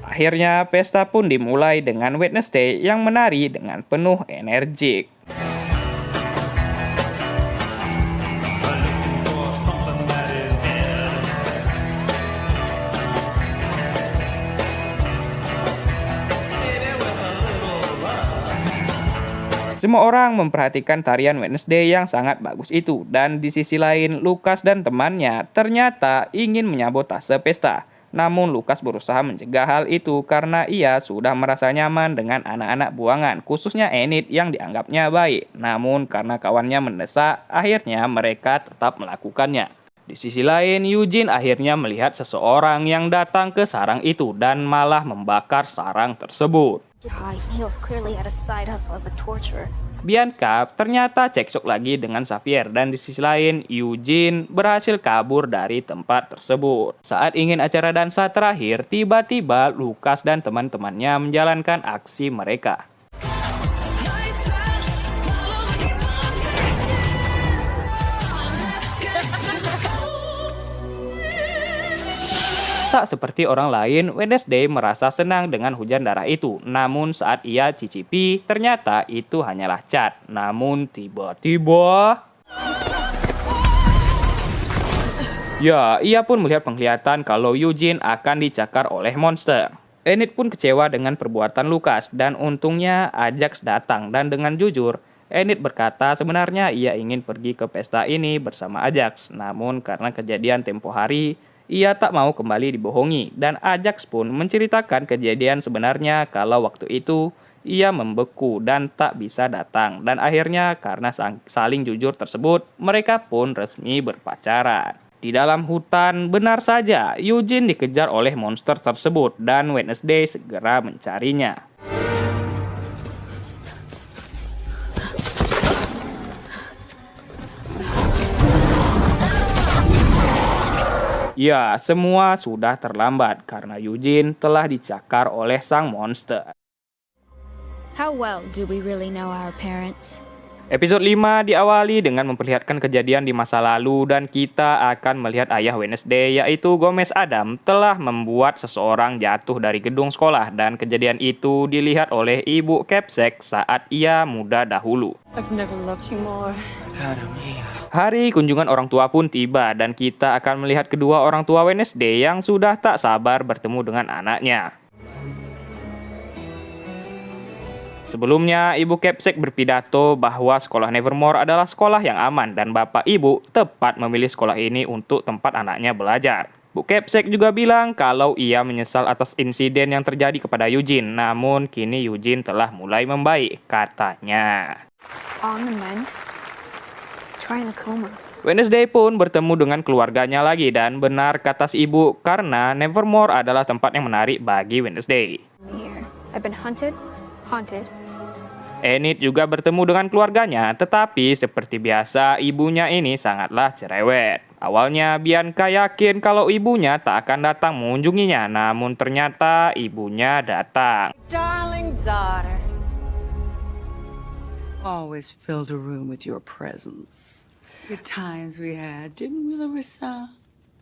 Speaker 1: Akhirnya pesta pun dimulai dengan Wednesday yang menari dengan penuh energik. Semua orang memperhatikan tarian Wednesday yang sangat bagus itu, dan di sisi lain Lucas dan temannya ternyata ingin menyabotase pesta. Namun Lucas berusaha mencegah hal itu karena ia sudah merasa nyaman dengan anak-anak buangan, khususnya Enid yang dianggapnya baik. Namun karena kawannya mendesak, akhirnya mereka tetap melakukannya. Di sisi lain, Eugene akhirnya melihat seseorang yang datang ke sarang itu dan malah membakar sarang tersebut. Bianca ternyata cekcok lagi dengan Xavier dan di sisi lain Eugene berhasil kabur dari tempat tersebut. Saat ingin acara dansa terakhir, tiba-tiba Lucas dan teman-temannya menjalankan aksi mereka. Tak seperti orang lain, Wednesday merasa senang dengan hujan darah itu. Namun saat ia cicipi, ternyata itu hanyalah cat. Namun tiba-tiba... Ya, ia pun melihat penglihatan kalau Eugene akan dicakar oleh monster. Enid pun kecewa dengan perbuatan Lucas dan untungnya Ajax datang dan dengan jujur, Enid berkata sebenarnya ia ingin pergi ke pesta ini bersama Ajax. Namun karena kejadian tempo hari, ia tak mau kembali dibohongi dan Ajax pun menceritakan kejadian sebenarnya kalau waktu itu ia membeku dan tak bisa datang. Dan akhirnya karena saling jujur tersebut, mereka pun resmi berpacaran. Di dalam hutan, benar saja, Eugene dikejar oleh monster tersebut dan Wednesday segera mencarinya. Ya, semua sudah terlambat karena Eugene telah dicakar oleh sang monster.
Speaker 2: How well do we really know our parents?
Speaker 1: Episode 5 diawali dengan memperlihatkan kejadian di masa lalu dan kita akan melihat ayah Wednesday yaitu Gomez Adam telah membuat seseorang jatuh dari gedung sekolah dan kejadian itu dilihat oleh ibu Capsek saat ia muda dahulu.
Speaker 9: I've never loved you more.
Speaker 1: Hari kunjungan orang tua pun tiba dan kita akan melihat kedua orang tua Wednesday yang sudah tak sabar bertemu dengan anaknya. Sebelumnya, Ibu Capsek berpidato bahwa sekolah Nevermore adalah sekolah yang aman dan bapak ibu tepat memilih sekolah ini untuk tempat anaknya belajar. Bu Capsek juga bilang kalau ia menyesal atas insiden yang terjadi kepada Eugene, namun kini Eugene telah mulai membaik, katanya.
Speaker 2: On the mend. Try in a coma.
Speaker 1: Wednesday pun bertemu dengan keluarganya lagi dan benar kata si ibu karena Nevermore adalah tempat yang menarik bagi Wednesday.
Speaker 2: Here. I've been hunted, haunted.
Speaker 1: Enid juga bertemu dengan keluarganya, tetapi seperti biasa ibunya ini sangatlah cerewet. Awalnya Bianca yakin kalau ibunya tak akan datang mengunjunginya, namun ternyata ibunya datang.
Speaker 4: Darling daughter. Always filled a room with your presence. Good times we had, didn't we, Larissa?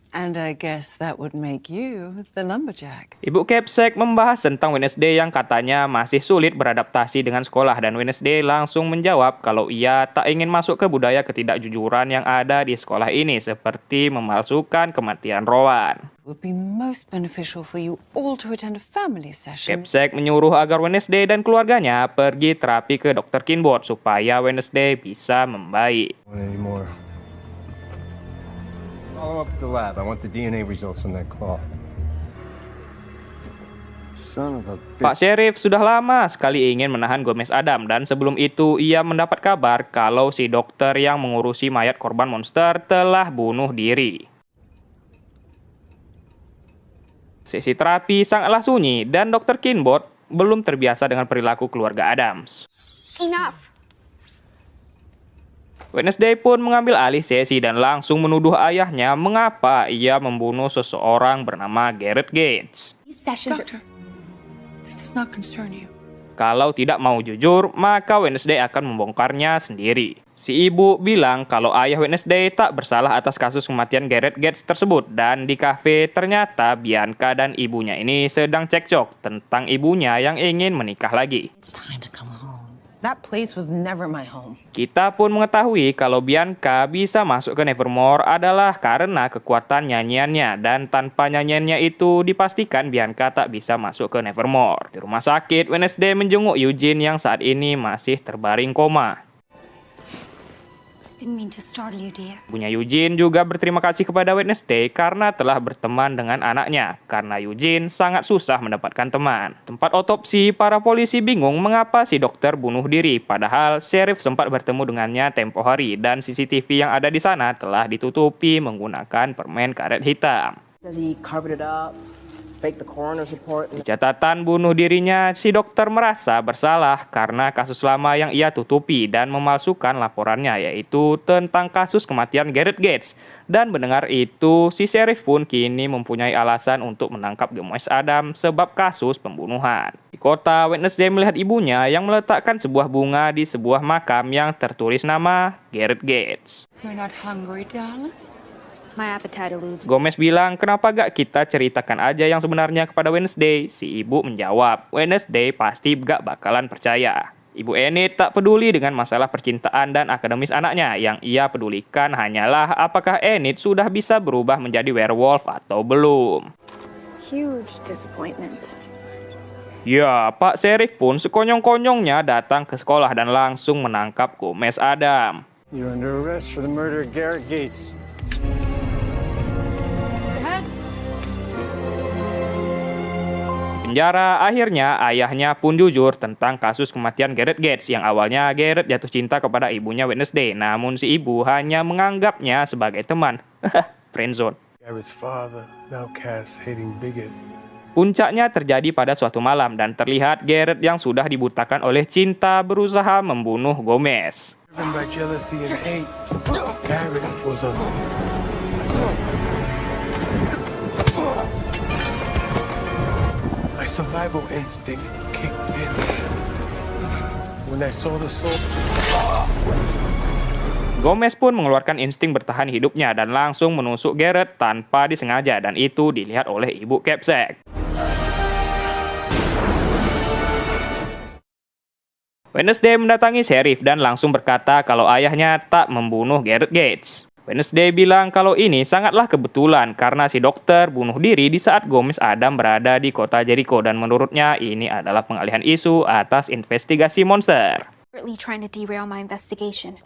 Speaker 4: And I guess that would make you the lumberjack.
Speaker 1: Ibu Capsek membahas tentang Wednesday yang katanya masih sulit beradaptasi dengan sekolah dan Wednesday langsung menjawab kalau ia tak ingin masuk ke budaya ketidakjujuran yang ada di sekolah ini seperti memalsukan kematian Rowan.
Speaker 4: It would be most beneficial for you all to attend a family session.
Speaker 1: Capsek menyuruh agar Wednesday dan keluarganya pergi terapi ke Dr. Kinboard supaya Wednesday bisa membaik.
Speaker 3: Follow up at the lab. I want the DNA results on that claw. Son of a bitch.
Speaker 1: Pak Sheriff sudah lama sekali ingin menahan Gomez Adam dan sebelum itu ia mendapat kabar kalau si dokter yang mengurusi mayat korban monster telah bunuh diri. Sesi terapi sangatlah sunyi dan Dr. Kinboard belum terbiasa dengan perilaku keluarga Adams.
Speaker 2: Enough.
Speaker 1: Wednesday pun mengambil alih sesi dan langsung menuduh ayahnya mengapa ia membunuh seseorang bernama Garrett Gates.
Speaker 4: Doctor, this does not concern you.
Speaker 1: Kalau tidak mau jujur, maka Wednesday akan membongkarnya sendiri. Si ibu bilang kalau ayah Wednesday tak bersalah atas kasus kematian Garrett Gates tersebut dan di kafe ternyata Bianca dan ibunya ini sedang cekcok tentang ibunya yang ingin menikah lagi.
Speaker 4: It's time to come home. That place was never my home.
Speaker 1: Kita pun mengetahui kalau Bianca bisa masuk ke Nevermore adalah karena kekuatan nyanyiannya dan tanpa nyanyiannya itu dipastikan Bianca tak bisa masuk ke Nevermore. Di rumah sakit, Wednesday menjenguk Eugene yang saat ini masih terbaring koma.
Speaker 5: Didn't mean to startle you, dear.
Speaker 1: Ibunya Eugene juga berterima kasih kepada Wednesday karena telah berteman dengan anaknya, karena Eugene sangat susah mendapatkan teman. Tempat otopsi, para polisi bingung mengapa si dokter bunuh diri, padahal sheriff sempat bertemu dengannya tempo hari dan CCTV yang ada di sana telah ditutupi menggunakan permen karet hitam. Di catatan bunuh dirinya, si dokter merasa bersalah karena kasus lama yang ia tutupi dan memalsukan laporannya, yaitu tentang kasus kematian Garrett Gates. Dan mendengar itu, si sheriff pun kini mempunyai alasan untuk menangkap Gomez Adam sebab kasus pembunuhan. Di kota, Wednesday melihat ibunya yang meletakkan sebuah bunga di sebuah makam yang tertulis nama Garrett Gates.
Speaker 4: You're not hungry, darling?
Speaker 2: My appetite eludes.
Speaker 1: Gomez bilang, kenapa gak kita ceritakan aja yang sebenarnya kepada Wednesday? Si ibu menjawab, Wednesday pasti gak bakalan percaya. Ibu Enid tak peduli dengan masalah percintaan dan akademis anaknya. Yang ia pedulikan hanyalah apakah Enid sudah bisa berubah menjadi werewolf atau belum.
Speaker 2: Huge disappointment.
Speaker 1: Ya, Pak Sheriff pun sekonyong-konyongnya datang ke sekolah dan langsung menangkap Gomez Adam.
Speaker 3: You're under arrest for the murder of Garrett Gates.
Speaker 1: Penjara, akhirnya ayahnya pun jujur tentang kasus kematian Garrett Gates yang awalnya Garrett jatuh cinta kepada ibunya Wednesday, namun si ibu hanya menganggapnya sebagai teman. Friendzone.
Speaker 3: Garrett's father, now Cass hating bigot.
Speaker 1: Puncaknya terjadi pada suatu malam dan terlihat Garrett yang sudah dibutakan oleh cinta berusaha membunuh Gomez.
Speaker 3: Driven by jealousy and hate, Garrett was a... My survival instinct kicked in. When I saw the soul...
Speaker 1: Gomez pun mengeluarkan insting bertahan hidupnya dan langsung menusuk Garrett tanpa disengaja dan itu dilihat oleh ibu Capsack. Wednesday mendatangi sheriff dan langsung berkata kalau ayahnya tak membunuh Garrett Gates. Wednesday bilang kalau ini sangatlah kebetulan karena si dokter bunuh diri di saat Gomez Adam berada di kota Jericho dan menurutnya ini adalah pengalihan isu atas investigasi monster.
Speaker 2: Trying to derail my investigation.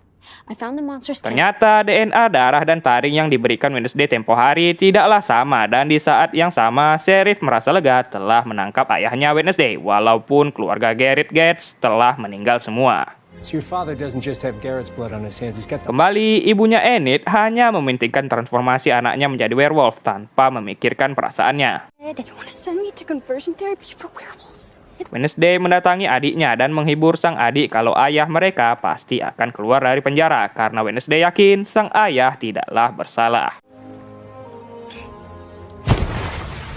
Speaker 2: I found the monster's
Speaker 1: Ternyata DNA darah dan taring yang diberikan Wednesday tempo hari tidaklah sama dan di saat yang sama sheriff merasa lega telah menangkap ayahnya Wednesday walaupun keluarga Garrett Gates telah meninggal semua.
Speaker 3: So your father doesn't just have Garrett's blood on his hands, he's got the...
Speaker 1: Kembali, ibunya Enid hanya mementingkan transformasi anaknya menjadi werewolf tanpa memikirkan perasaannya.
Speaker 2: You want to send me to conversion therapy for werewolves?
Speaker 1: Wednesday mendatangi adiknya dan menghibur sang adik kalau ayah mereka pasti akan keluar dari penjara karena Wednesday yakin sang ayah tidaklah bersalah.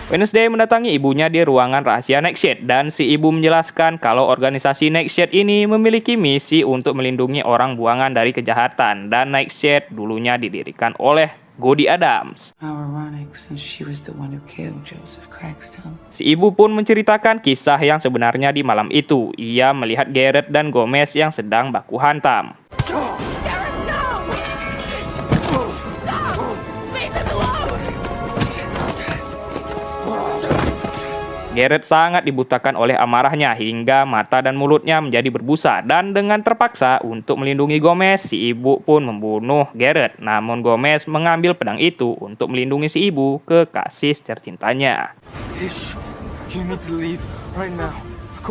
Speaker 1: Wednesday mendatangi ibunya di ruangan rahasia Nightshade dan si ibu menjelaskan kalau organisasi Nightshade ini memiliki misi untuk melindungi orang buangan dari kejahatan dan Nightshade dulunya didirikan oleh Goldie Adams.
Speaker 4: How ironic, since she was the one who killed Joseph Crackstone.
Speaker 1: Si ibu pun menceritakan kisah yang sebenarnya di malam itu. Ia melihat Garrett dan Gomez yang sedang baku hantam. Garrett sangat dibutakan oleh amarahnya hingga mata dan mulutnya menjadi berbusa dan dengan terpaksa untuk melindungi Gomez, si ibu pun membunuh Garrett. Namun Gomez mengambil pedang itu untuk melindungi si ibu kekasih tercintanya.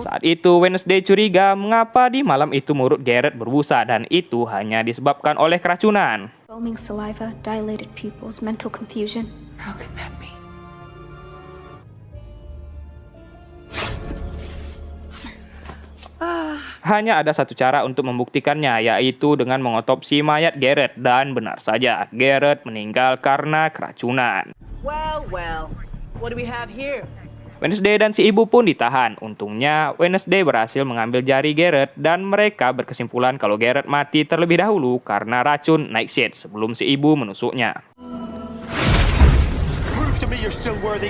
Speaker 1: Saat itu Wednesday curiga mengapa di malam itu mulut Garrett berbusa dan itu hanya disebabkan oleh keracunan.
Speaker 2: Foaming saliva, dilated pupils, mental confusion.
Speaker 4: How can that be?
Speaker 1: Hanya ada satu cara untuk membuktikannya, yaitu dengan mengotopsi mayat Garrett. Dan benar saja, Garrett meninggal karena keracunan.
Speaker 12: Well, what do we have here?
Speaker 1: Wednesday dan si ibu pun ditahan. Untungnya, Wednesday berhasil mengambil jari Garrett dan mereka berkesimpulan kalau Garrett mati terlebih dahulu karena racun Nightshade sebelum si ibu menusuknya.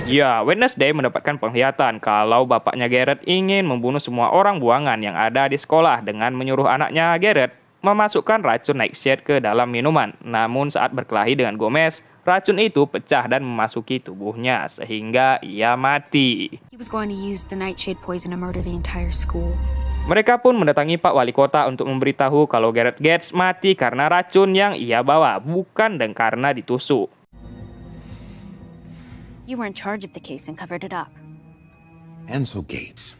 Speaker 1: Ya, Wednesday mendapatkan penglihatan kalau bapaknya Garrett ingin membunuh semua orang buangan yang ada di sekolah dengan menyuruh anaknya Garrett memasukkan racun Nightshade ke dalam minuman. Namun saat berkelahi dengan Gomez, racun itu pecah dan memasuki tubuhnya sehingga ia mati.
Speaker 2: He was going to use the nightshade poison to murder the entire school.
Speaker 1: Mereka pun mendatangi Pak Wali Kota untuk memberitahu kalau Garrett Gates mati karena racun yang ia bawa, bukan dan karena ditusuk.
Speaker 2: You were in charge of the case and covered it up.
Speaker 10: Ansel Gates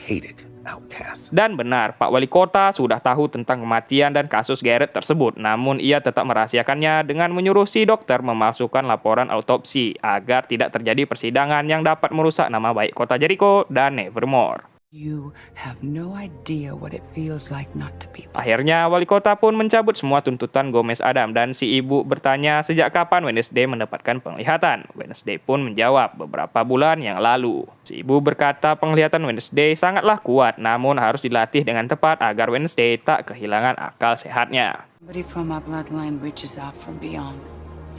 Speaker 10: hated outcasts.
Speaker 1: Dan benar, Pak Wali Kota sudah tahu tentang kematian dan kasus Garrett tersebut, namun ia tetap merahasiakannya dengan menyuruh si dokter memasukkan laporan autopsi agar tidak terjadi persidangan yang dapat merusak nama baik kota Jericho dan Nevermore.
Speaker 4: You have no idea what it feels like not to be.
Speaker 1: Akhirnya, wali kota pun mencabut semua tuntutan Gomez Adam dan si ibu bertanya sejak kapan Wednesday mendapatkan penglihatan. Wednesday pun menjawab beberapa bulan yang lalu. Si ibu berkata penglihatan Wednesday sangatlah kuat, namun harus dilatih dengan tepat agar Wednesday tak kehilangan akal sehatnya.
Speaker 4: Somebody from our bloodline reaches out from beyond.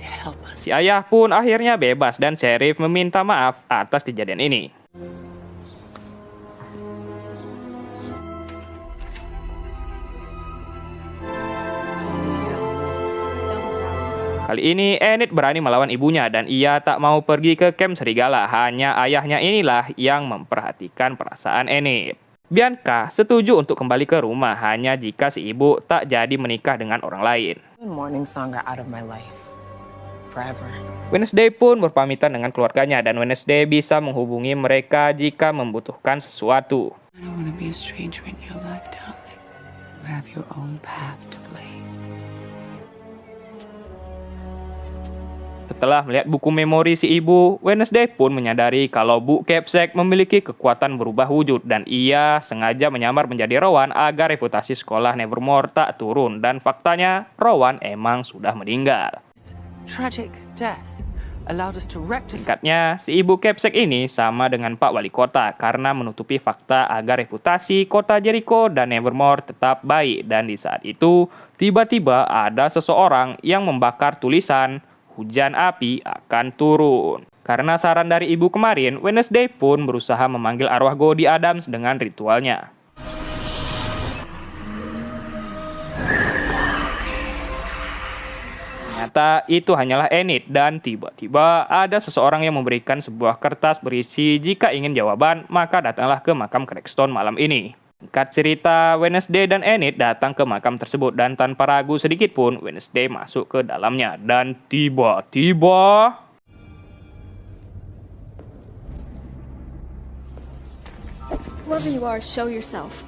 Speaker 4: help us.
Speaker 1: Si ayah pun akhirnya bebas dan Sheriff meminta maaf atas kejadian ini. Kali ini Enid berani melawan ibunya dan ia tak mau pergi ke camp serigala. Hanya ayahnya inilah yang memperhatikan perasaan Enid. Bianca setuju untuk kembali ke rumah hanya jika si ibu tak jadi menikah dengan orang lain.
Speaker 13: Morning song are out of my life. Forever.
Speaker 1: Wednesday pun berpamitan dengan keluarganya dan Wednesday bisa menghubungi mereka jika membutuhkan sesuatu.
Speaker 4: I don't want to be a stranger in your life, darling. You have your own path to blaze.
Speaker 1: Setelah melihat buku memori si ibu, Wednesday pun menyadari kalau Bu Capsek memiliki kekuatan berubah wujud dan ia sengaja menyamar menjadi Rowan agar reputasi sekolah Nevermore tak turun dan faktanya Rowan emang sudah meninggal.
Speaker 4: Tragic death allowed us to rectify.
Speaker 1: Singkatnya, si ibu Capsek ini sama dengan Pak Wali Kota karena menutupi fakta agar reputasi kota Jericho dan Nevermore tetap baik dan di saat itu tiba-tiba ada seseorang yang membakar tulisan hujan api akan turun. Karena saran dari ibu kemarin, Wednesday pun berusaha memanggil arwah Goldie Adams dengan ritualnya. Ternyata itu hanyalah Enid dan tiba-tiba ada seseorang yang memberikan sebuah kertas berisi jika ingin jawaban, maka datanglah ke makam Crackstone malam ini. Singkat cerita, Wednesday dan Enid datang ke makam tersebut dan tanpa ragu sedikit pun Wednesday masuk ke dalamnya dan tiba-tiba
Speaker 2: Whoever you are, show yourself.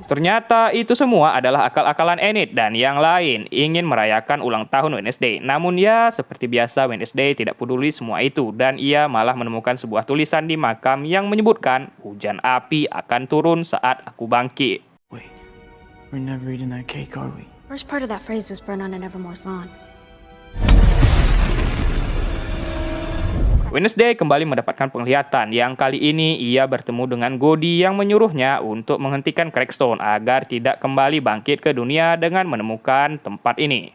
Speaker 1: ternyata itu semua adalah akal-akalan Enid dan yang lain ingin merayakan ulang tahun Wednesday. Namun ya, seperti biasa Wednesday tidak peduli semua itu dan ia malah menemukan sebuah tulisan di makam yang menyebutkan hujan api akan turun saat aku bangkit.
Speaker 13: Wait, we're never eating that cake, are we?
Speaker 2: First part of that phrase was burned on an Evermore's lawn.
Speaker 1: Wednesday kembali mendapatkan penglihatan yang kali ini ia bertemu dengan Goldie yang menyuruhnya untuk menghentikan Crackstone agar tidak kembali bangkit ke dunia dengan menemukan tempat ini.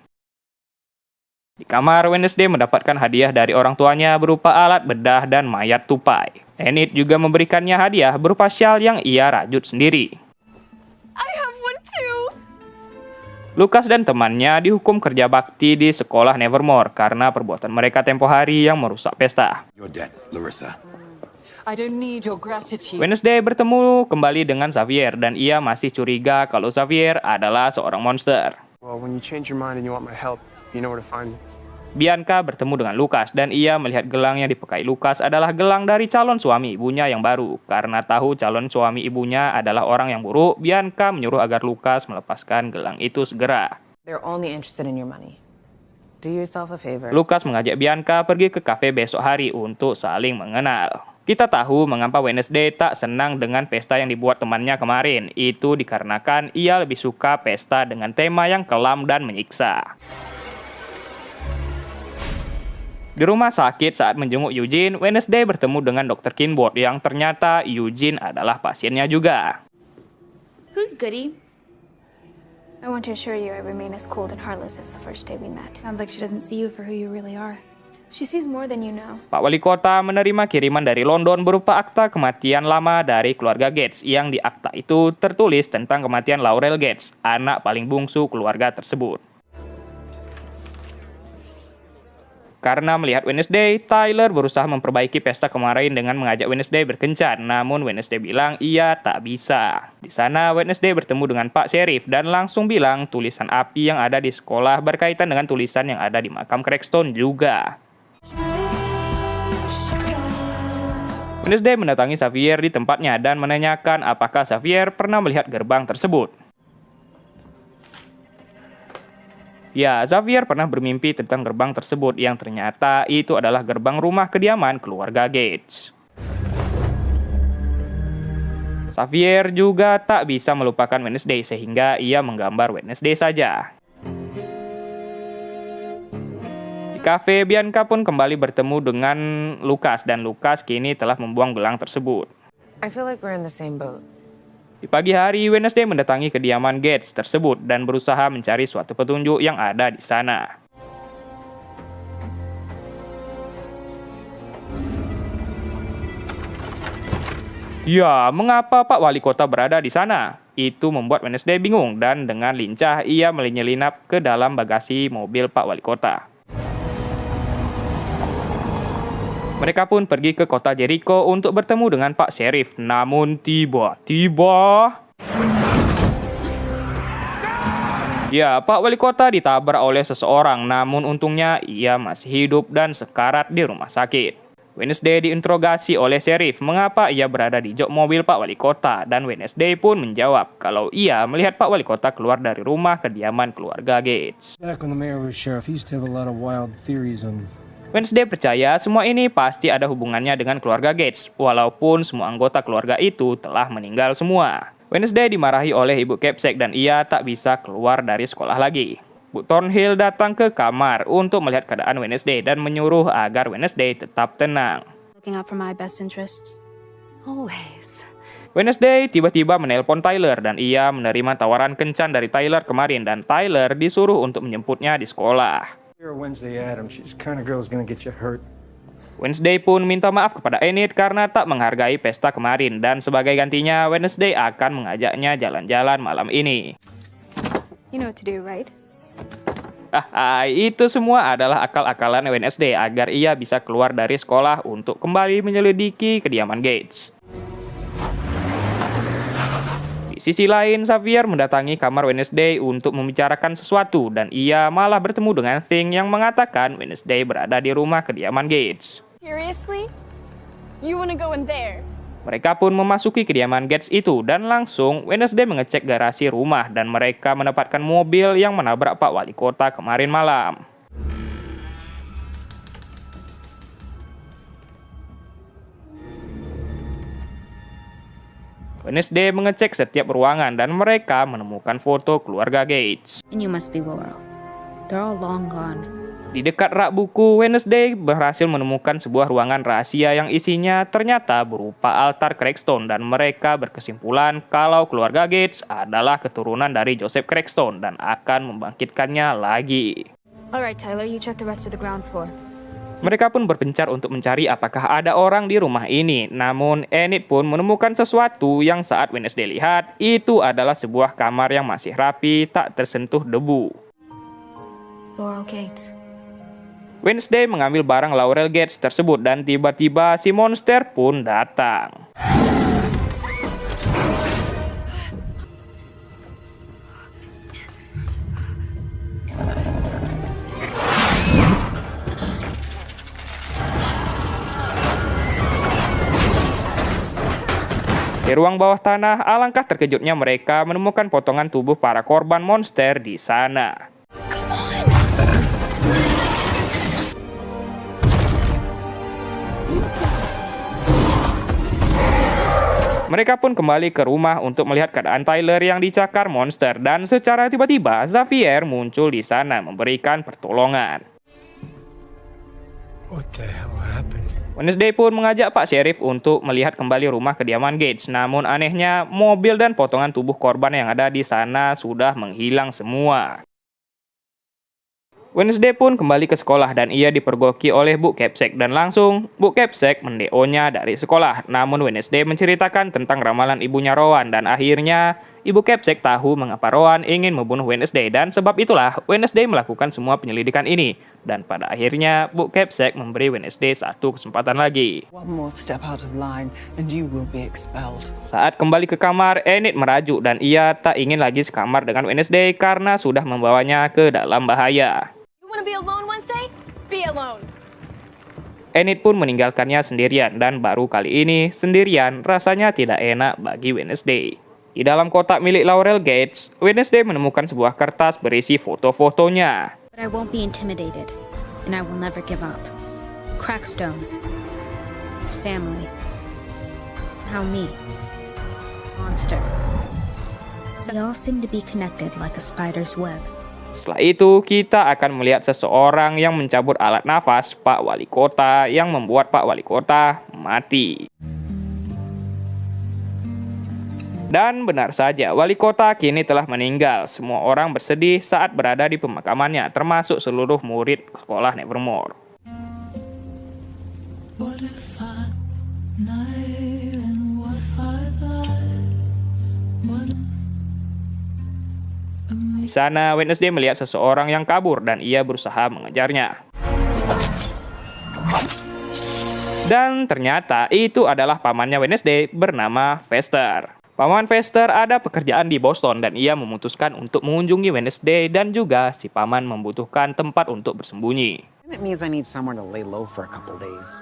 Speaker 1: Di kamar, Wednesday mendapatkan hadiah dari orang tuanya berupa alat bedah dan mayat tupai. Enid juga memberikannya hadiah berupa syal yang ia rajut sendiri.
Speaker 12: I have one too.
Speaker 1: Lucas dan temannya dihukum kerja bakti di sekolah Nevermore karena perbuatan mereka tempo hari yang merusak pesta.
Speaker 10: You're dead, Larissa.
Speaker 4: I don't need your gratitude.
Speaker 1: Wednesday bertemu kembali dengan Xavier dan ia masih curiga kalau Xavier adalah seorang monster.
Speaker 3: Well, when you change your mind and you want my help, you know where to find me.
Speaker 1: Bianca bertemu dengan Lucas dan ia melihat gelang yang dipakai Lucas adalah gelang dari calon suami ibunya yang baru. Karena tahu calon suami ibunya adalah orang yang buruk, Bianca menyuruh agar Lucas melepaskan gelang itu segera.
Speaker 13: They're only interested in your money. Do yourself a favor.
Speaker 1: Lucas mengajak Bianca pergi ke kafe besok hari untuk saling mengenal. Kita tahu mengapa Wednesday tak senang dengan pesta yang dibuat temannya kemarin. Itu dikarenakan ia lebih suka pesta dengan tema yang kelam dan menyiksa. Di rumah sakit saat menjenguk Eugene, Wednesday bertemu dengan Dr. Kinboard yang ternyata Eugene adalah pasiennya juga.
Speaker 2: Who's Goody? I want to assure you I remain as cold and heartless as the first day we met.
Speaker 7: Sounds like she doesn't see you for who you really are.
Speaker 2: She sees more than you know.
Speaker 1: Pak Wali Kota menerima kiriman dari London berupa akta kematian lama dari keluarga Gates yang di akta itu tertulis tentang kematian Laurel Gates, anak paling bungsu keluarga tersebut. Karena melihat Wednesday, Tyler berusaha memperbaiki pesta kemarin dengan mengajak Wednesday berkencan. Namun Wednesday bilang ia tak bisa. Di sana Wednesday bertemu dengan Pak Sheriff dan langsung bilang tulisan api yang ada di sekolah berkaitan dengan tulisan yang ada di makam Crackstone juga. Wednesday mendatangi Xavier di tempatnya dan menanyakan apakah Xavier pernah melihat gerbang tersebut. Ya, Xavier pernah bermimpi tentang gerbang tersebut yang ternyata itu adalah gerbang rumah kediaman keluarga Gates. Xavier juga tak bisa melupakan Wednesday sehingga ia menggambar Wednesday saja. Di kafe, Bianca pun kembali bertemu dengan Lucas dan Lucas kini telah membuang gelang tersebut.
Speaker 13: I feel like we're in the same boat.
Speaker 1: Di pagi hari, Wednesday mendatangi kediaman Gates tersebut dan berusaha mencari suatu petunjuk yang ada di sana. Ya, mengapa Pak Wali Kota berada di sana? Itu membuat Wednesday bingung dan dengan lincah ia menyelinap ke dalam bagasi mobil Pak Wali Kota. Mereka pun pergi ke kota Jericho untuk bertemu dengan Pak Sheriff. Namun tiba-tiba... Ya, Pak Wali Kota ditabrak oleh seseorang. Namun untungnya ia masih hidup dan sekarat di rumah sakit. Wednesday diinterogasi oleh Sheriff mengapa ia berada di jok mobil Pak Wali Kota. Dan Wednesday pun menjawab kalau ia melihat Pak Wali Kota keluar dari rumah kediaman keluarga Gates.
Speaker 3: Back when the mayor was sheriff, he used to have a lot of wild theories on...
Speaker 1: Wednesday percaya semua ini pasti ada hubungannya dengan keluarga Gates, walaupun semua anggota keluarga itu telah meninggal semua. Wednesday dimarahi oleh Ibu Capsek dan ia tak bisa keluar dari sekolah lagi. Bu Thornhill datang ke kamar untuk melihat keadaan Wednesday dan menyuruh agar Wednesday tetap tenang.
Speaker 2: Looking out for my best interests.
Speaker 4: Always.
Speaker 1: Wednesday tiba-tiba menelpon Tyler dan ia menerima tawaran kencan dari Tyler kemarin dan Tyler disuruh untuk menjemputnya di sekolah.
Speaker 3: You're a Wednesday Addams. She's the kind of girl who's gonna get you hurt.
Speaker 1: Wednesday pun minta maaf kepada Enid karena tak menghargai pesta kemarin dan sebagai gantinya Wednesday akan mengajaknya jalan-jalan malam ini.
Speaker 2: You know what to do, right?
Speaker 1: Itu semua adalah akal-akalan Wednesday agar ia bisa keluar dari sekolah untuk kembali menyelidiki kediaman Gates. Di sisi lain, Xavier mendatangi kamar Wednesday untuk membicarakan sesuatu dan ia malah bertemu dengan Thing yang mengatakan Wednesday berada di rumah kediaman Gates.
Speaker 12: Seriously? You wanna go in there?
Speaker 1: Mereka pun memasuki kediaman Gates itu dan langsung Wednesday mengecek garasi rumah dan mereka mendapatkan mobil yang menabrak Pak Wali Kota kemarin malam. Wednesday mengecek setiap ruangan dan mereka menemukan foto keluarga Gates.
Speaker 14: And you must be Laurel. They're all long gone.
Speaker 1: Di dekat rak buku, Wednesday berhasil menemukan sebuah ruangan rahasia yang isinya ternyata berupa altar Crackstone dan mereka berkesimpulan kalau keluarga Gates adalah keturunan dari Joseph Crackstone dan akan membangkitkannya lagi.
Speaker 2: Alright, Tyler, you check the rest of the ground floor.
Speaker 1: Mereka pun berpencar untuk mencari apakah ada orang di rumah ini. Namun, Enid pun menemukan sesuatu yang saat Wednesday lihat, itu adalah sebuah kamar yang masih rapi, tak tersentuh debu.
Speaker 2: Laurel Gates.
Speaker 1: Wednesday mengambil barang Laurel Gates tersebut dan tiba-tiba si monster pun datang. Di ruang bawah tanah, alangkah terkejutnya mereka menemukan potongan tubuh para korban monster di sana. Mereka pun kembali ke rumah untuk melihat keadaan Tyler yang dicakar monster dan secara tiba-tiba Xavier muncul di sana memberikan pertolongan.
Speaker 3: What the hell happened?
Speaker 1: Wednesday pun mengajak Pak Sheriff untuk melihat kembali rumah kediaman Gates. Namun anehnya, mobil dan potongan tubuh korban yang ada di sana sudah menghilang semua. Wednesday pun kembali ke sekolah dan ia dipergoki oleh Bu Capsek dan langsung Bu Capsek mendeo-nya dari sekolah. Namun Wednesday menceritakan tentang ramalan ibunya Rowan dan akhirnya Ibu Capsek tahu mengapa Rowan ingin membunuh Wednesday dan sebab itulah Wednesday melakukan semua penyelidikan ini. Dan pada akhirnya Bu Capsek memberi Wednesday satu kesempatan lagi.
Speaker 4: One more step out of line and you will be expelled.
Speaker 1: Saat kembali ke kamar, Enid merajuk dan ia tak ingin lagi sekamar dengan Wednesday karena sudah membawanya ke dalam bahaya.
Speaker 12: Wanna be alone Wednesday? Be alone.
Speaker 1: Enid pun meninggalkannya sendirian dan baru kali ini sendirian rasanya tidak enak bagi Wednesday. Di dalam kotak milik Laurel Gates, Wednesday menemukan sebuah kertas berisi foto-fotonya.
Speaker 14: But I won't be intimidated, and I will never give up. Crackstone. Family. How me. Monster. So they all seem to be connected like a spider's web.
Speaker 1: Setelah itu, kita akan melihat seseorang yang mencabut alat nafas Pak Wali Kota yang membuat Pak Wali Kota mati. Dan benar saja, wali kota kini telah meninggal. Semua orang bersedih saat berada di pemakamannya, termasuk seluruh murid sekolah Nevermore. Di sana, Wednesday melihat seseorang yang kabur dan ia berusaha mengejarnya. Dan ternyata itu adalah pamannya Wednesday bernama Fester. Paman Fester ada pekerjaan di Boston dan ia memutuskan untuk mengunjungi Wednesday dan juga si paman membutuhkan tempat untuk bersembunyi.
Speaker 15: That means I need somewhere to lay low for a couple days.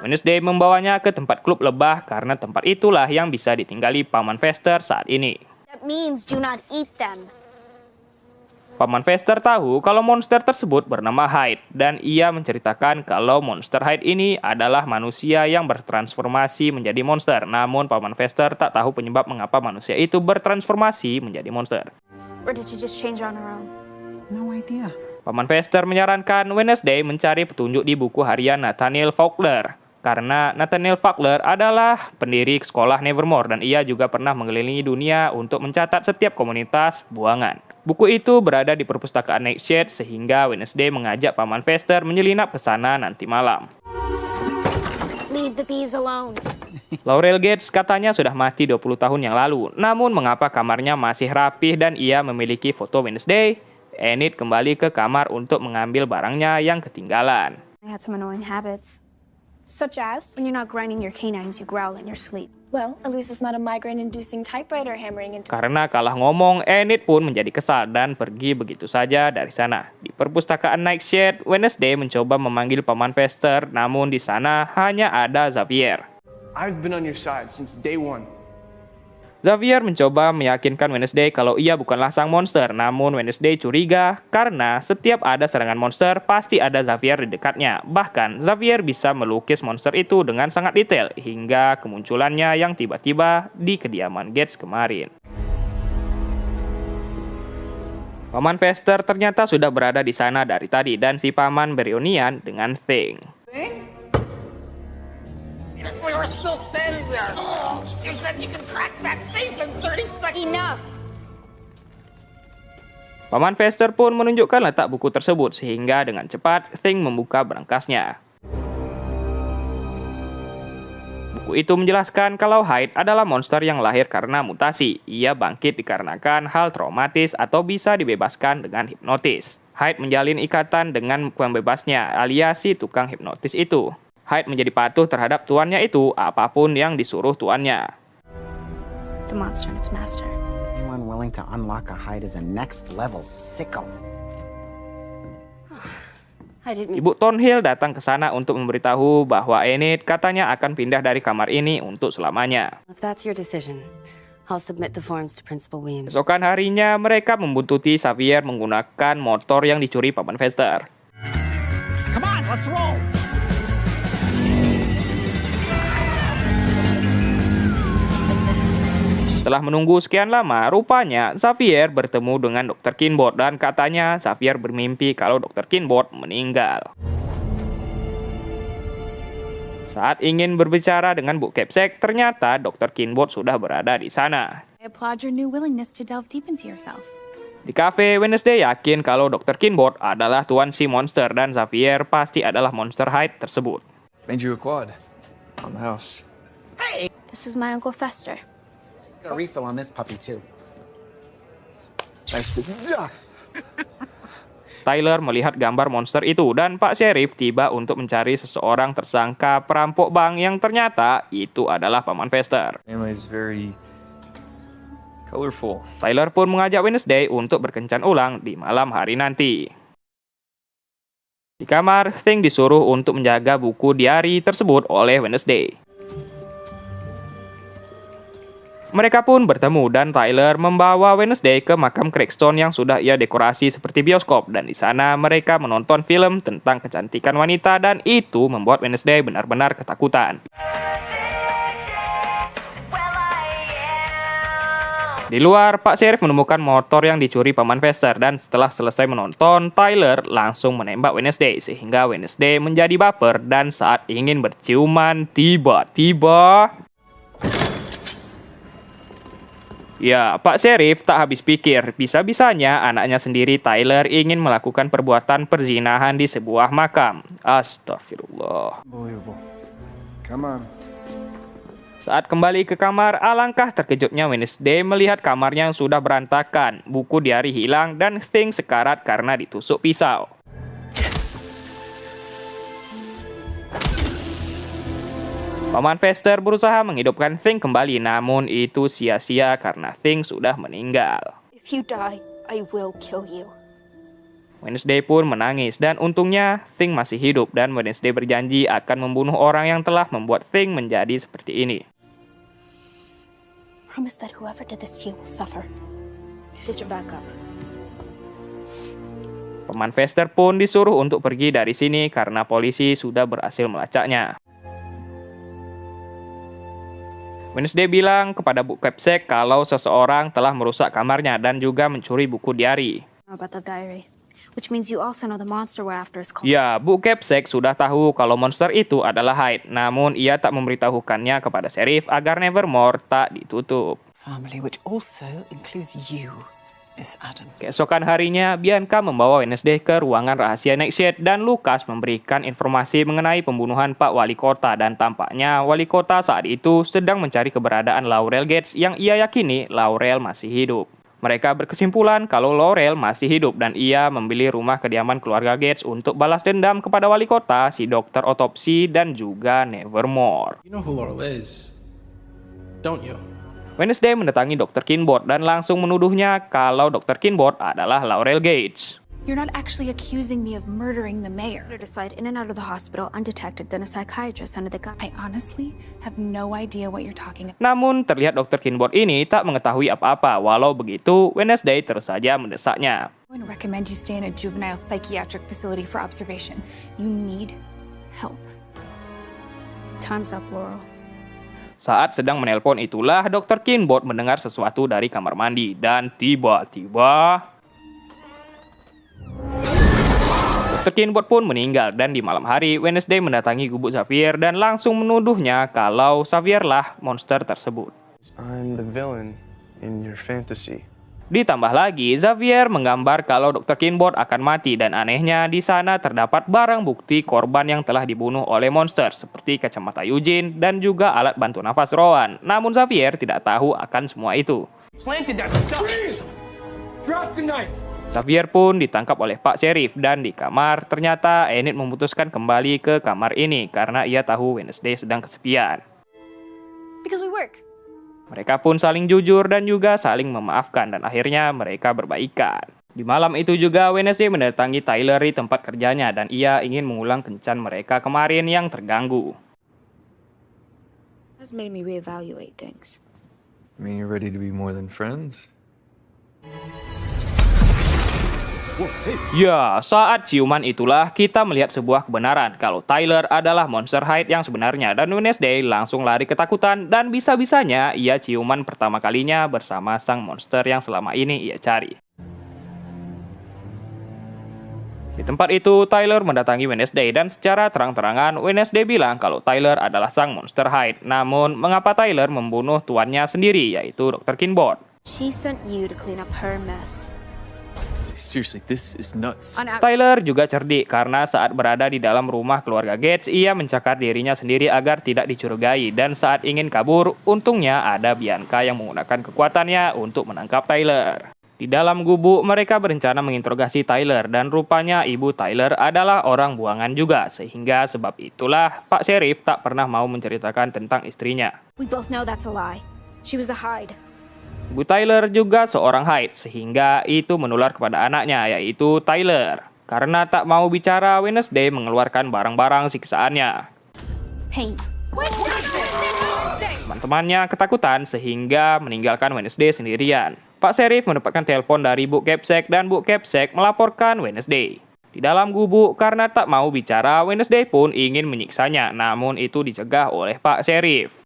Speaker 1: Wednesday membawanya ke tempat klub lebah karena tempat itulah yang bisa ditinggali paman Fester saat ini.
Speaker 5: That means do not eat them.
Speaker 1: Paman Fester tahu kalau monster tersebut bernama Hyde dan ia menceritakan kalau monster Hyde ini adalah manusia yang bertransformasi menjadi monster. Namun Paman Fester tak tahu penyebab mengapa manusia itu bertransformasi menjadi monster.
Speaker 12: Or did you just change on her own?
Speaker 15: No idea.
Speaker 1: Paman Fester menyarankan Wednesday mencari petunjuk di buku harian Nathaniel Faulkner. Karena Nathaniel Faulkner adalah pendiri sekolah Nevermore dan ia juga pernah mengelilingi dunia untuk mencatat setiap komunitas buangan. Buku itu berada di perpustakaan Nightshade sehingga Wednesday mengajak Paman Fester menyelinap ke sana nanti malam.
Speaker 5: Leave the bees alone.
Speaker 1: Laurel Gates katanya sudah mati 20 tahun yang lalu. Namun mengapa kamarnya masih rapih dan ia memiliki foto Wednesday? Enid kembali ke kamar untuk mengambil barangnya yang ketinggalan.
Speaker 2: I had some annoying habits.
Speaker 12: Such as?
Speaker 2: When you're not grinding your canines, you growl in your sleep.
Speaker 12: Well, at least it's not a migraine-inducing typewriter hammering into...
Speaker 1: Karena kalah ngomong, Enid pun menjadi kesal dan pergi begitu saja dari sana. Di perpustakaan Nightshade, Wednesday mencoba memanggil Paman Fester, namun di sana hanya ada Xavier.
Speaker 3: I've been on your side since day one.
Speaker 1: Xavier mencoba meyakinkan Wednesday kalau ia bukanlah sang monster, namun Wednesday curiga karena setiap ada serangan monster pasti ada Xavier di dekatnya. Bahkan Xavier bisa melukis monster itu dengan sangat detail hingga kemunculannya yang tiba-tiba di kediaman Gates kemarin. Paman Fester ternyata sudah berada di sana dari tadi dan si paman bereunian dengan Thing.
Speaker 16: We were still standing there. You said you could crack that safe in 30 seconds.
Speaker 5: Enough.
Speaker 1: Paman Fester pun menunjukkan letak buku tersebut sehingga dengan cepat Thing membuka berangkasnya. Buku itu menjelaskan kalau Hyde adalah monster yang lahir karena mutasi. Ia bangkit dikarenakan hal traumatis atau bisa dibebaskan dengan hipnotis. Hyde menjalin ikatan dengan pembebasnya alias si tukang hipnotis itu. Hyde menjadi patuh terhadap tuannya itu apapun yang disuruh tuannya.
Speaker 2: The monster and its master.
Speaker 15: Anyone willing to unlock a Hyde is a next level sicko.
Speaker 1: Ibu Thornhill datang ke sana untuk memberitahu bahwa Enid katanya akan pindah dari kamar ini untuk selamanya.
Speaker 17: If that's your decision, I'll submit the forms to Principal Weems.
Speaker 1: Esokan harinya mereka membuntuti Xavier menggunakan motor yang dicuri Paman Fester.
Speaker 16: Come on, let's roll.
Speaker 1: Setelah menunggu sekian lama, rupanya Xavier bertemu dengan Dr. Kinbot dan katanya Xavier bermimpi kalau Dr. Kinbot meninggal. Saat ingin berbicara dengan Bu Capsek, ternyata Dr. Kinbot sudah berada di sana.
Speaker 7: I applaud your new willingness to delve deep into yourself.
Speaker 1: Di kafe, Wednesday yakin kalau Dr. Kinbot adalah tuan si monster dan Xavier pasti adalah monster Hyde tersebut.
Speaker 6: Made you a quad on the house.
Speaker 2: Hey! This is my Uncle Fester.
Speaker 15: Got a refill on this puppy too.
Speaker 6: Nice to...
Speaker 1: Tyler melihat gambar monster itu dan Pak Sheriff tiba untuk mencari seseorang tersangka perampok bank yang ternyata itu adalah Paman Fester.
Speaker 6: Family is very colorful.
Speaker 1: Tyler pun mengajak Wednesday untuk berkencan ulang di malam hari nanti. Di kamar, Thing disuruh untuk menjaga buku diari tersebut oleh Wednesday. Mereka pun bertemu dan Tyler membawa Wednesday ke makam Craigstone yang sudah ia dekorasi seperti bioskop dan di sana mereka menonton film tentang kecantikan wanita dan itu membuat Wednesday benar-benar ketakutan. Di luar, Pak Sheriff menemukan motor yang dicuri Paman Fester dan setelah selesai menonton, Tyler langsung menembak Wednesday sehingga Wednesday menjadi baper dan saat ingin berciuman tiba-tiba Ya, Pak Sheriff tak habis pikir. Bisa-bisanya anaknya sendiri, Tyler, ingin melakukan perbuatan perzinahan di sebuah makam. Astagfirullah.
Speaker 3: Unbelievable. Come on.
Speaker 1: Saat kembali ke kamar, alangkah terkejutnya Wednesday melihat kamarnya yang sudah berantakan. Buku diari hilang dan Thing sekarat karena ditusuk pisau. Paman Fester berusaha menghidupkan Thing kembali, namun itu sia-sia karena Thing sudah meninggal.
Speaker 2: If you die, I will kill you.
Speaker 1: Wednesday pun menangis dan untungnya Thing masih hidup dan Wednesday berjanji akan membunuh orang yang telah membuat Thing menjadi seperti ini.
Speaker 12: Promise that whoever did this to you will suffer. Did your backup.
Speaker 1: Paman Fester pun disuruh untuk pergi dari sini karena polisi sudah berhasil melacaknya. Wednesday bilang kepada Bu Capsek kalau seseorang telah merusak kamarnya dan juga mencuri buku diari.
Speaker 14: About the diary, which means you also know the monster we're after is called.
Speaker 1: Ya, Bu Capsek sudah tahu kalau monster itu adalah Hyde, namun ia tak memberitahukannya kepada Sheriff agar Nevermore tak ditutup.
Speaker 4: Family, which also includes you, Miss Adams.
Speaker 1: Keesokan harinya, Bianca membawa Wednesday ke ruangan rahasia Nightshade dan Lucas memberikan informasi mengenai pembunuhan Pak Wali Kota dan tampaknya Wali Kota saat itu sedang mencari keberadaan Laurel Gates yang ia yakini Laurel masih hidup. Mereka berkesimpulan kalau Laurel masih hidup dan ia membeli rumah kediaman keluarga Gates untuk balas dendam kepada Wali Kota, si dokter otopsi, dan juga Nevermore.
Speaker 18: You know who Laurel is, don't you?
Speaker 1: Wednesday mendatangi Dr. Kinboard dan langsung menuduhnya kalau Dr. Kinboard adalah Laurel Gates.
Speaker 2: You're not actually accusing me of murdering the mayor.
Speaker 14: To decide in and out of the hospital undetected than a psychiatrist under the gun.
Speaker 2: I honestly have no idea what you're talking about.
Speaker 1: Namun terlihat Dr. Kinboard ini tak mengetahui apa-apa. Walau begitu, Wednesday terus saja mendesaknya.
Speaker 2: I would recommend you stay in a juvenile psychiatric facility for observation. You need help.
Speaker 14: Time's up, Laurel.
Speaker 1: Saat sedang menelpon itulah Dr. Kinboard mendengar sesuatu dari kamar mandi dan tiba-tiba Dr. Kinboard pun meninggal dan di malam hari Wednesday mendatangi gubuk Xavier dan langsung menuduhnya kalau Xavier lah monster tersebut.
Speaker 6: I'm the villain in your fantasy.
Speaker 1: Ditambah lagi, Xavier menggambar kalau Dr. Kinboard akan mati dan anehnya di sana terdapat barang bukti korban yang telah dibunuh oleh monster seperti kacamata Eugene dan juga alat bantu nafas Rowan. Namun Xavier tidak tahu akan semua itu. Xavier pun ditangkap oleh Pak Sheriff dan di kamar ternyata Enid memutuskan kembali ke kamar ini karena ia tahu Wednesday sedang kesepian.
Speaker 2: Because we work.
Speaker 1: Mereka pun saling jujur dan juga saling memaafkan dan akhirnya mereka berbaikan. Di malam itu juga Wednesday mendatangi Tyler di tempat kerjanya dan ia ingin mengulang kencan mereka kemarin yang terganggu.
Speaker 14: Has made me reevaluate things.
Speaker 6: I mean, you're ready to be more than friends?
Speaker 1: Ya, saat ciuman itulah kita melihat sebuah kebenaran kalau Tyler adalah monster Hyde yang sebenarnya dan Wednesday langsung lari ketakutan dan bisa-bisanya ia ciuman pertama kalinya bersama sang monster yang selama ini ia cari. Di tempat itu, Tyler mendatangi Wednesday dan secara terang-terangan Wednesday bilang kalau Tyler adalah sang monster Hyde. Namun, mengapa Tyler membunuh tuannya sendiri yaitu Dr. Kinboard?
Speaker 14: She sent you to clean up her mess.
Speaker 6: Seriously, this is nuts.
Speaker 1: Tyler juga cerdik karena saat berada di dalam rumah keluarga Gates, ia mencakar dirinya sendiri agar tidak dicurigai dan saat ingin kabur, untungnya ada Bianca yang menggunakan kekuatannya untuk menangkap Tyler. Di dalam gubuk, mereka berencana menginterogasi Tyler dan rupanya ibu Tyler adalah orang buangan juga, sehingga sebab itulah Pak Sheriff tak pernah mau menceritakan tentang istrinya.
Speaker 14: We both know that's a lie. She was a Hyde.
Speaker 1: Ibu Tyler juga seorang Hyde, sehingga itu menular kepada anaknya, yaitu Tyler. Karena tak mau bicara, Wednesday mengeluarkan barang-barang siksaannya.
Speaker 14: Pain.
Speaker 1: Teman-temannya ketakutan, sehingga meninggalkan Wednesday sendirian. Pak Sheriff mendapatkan telepon dari Bu Capsek, dan Bu Capsek melaporkan Wednesday. Di dalam gubuk, karena tak mau bicara, Wednesday pun ingin menyiksanya, namun itu dicegah oleh Pak Sheriff.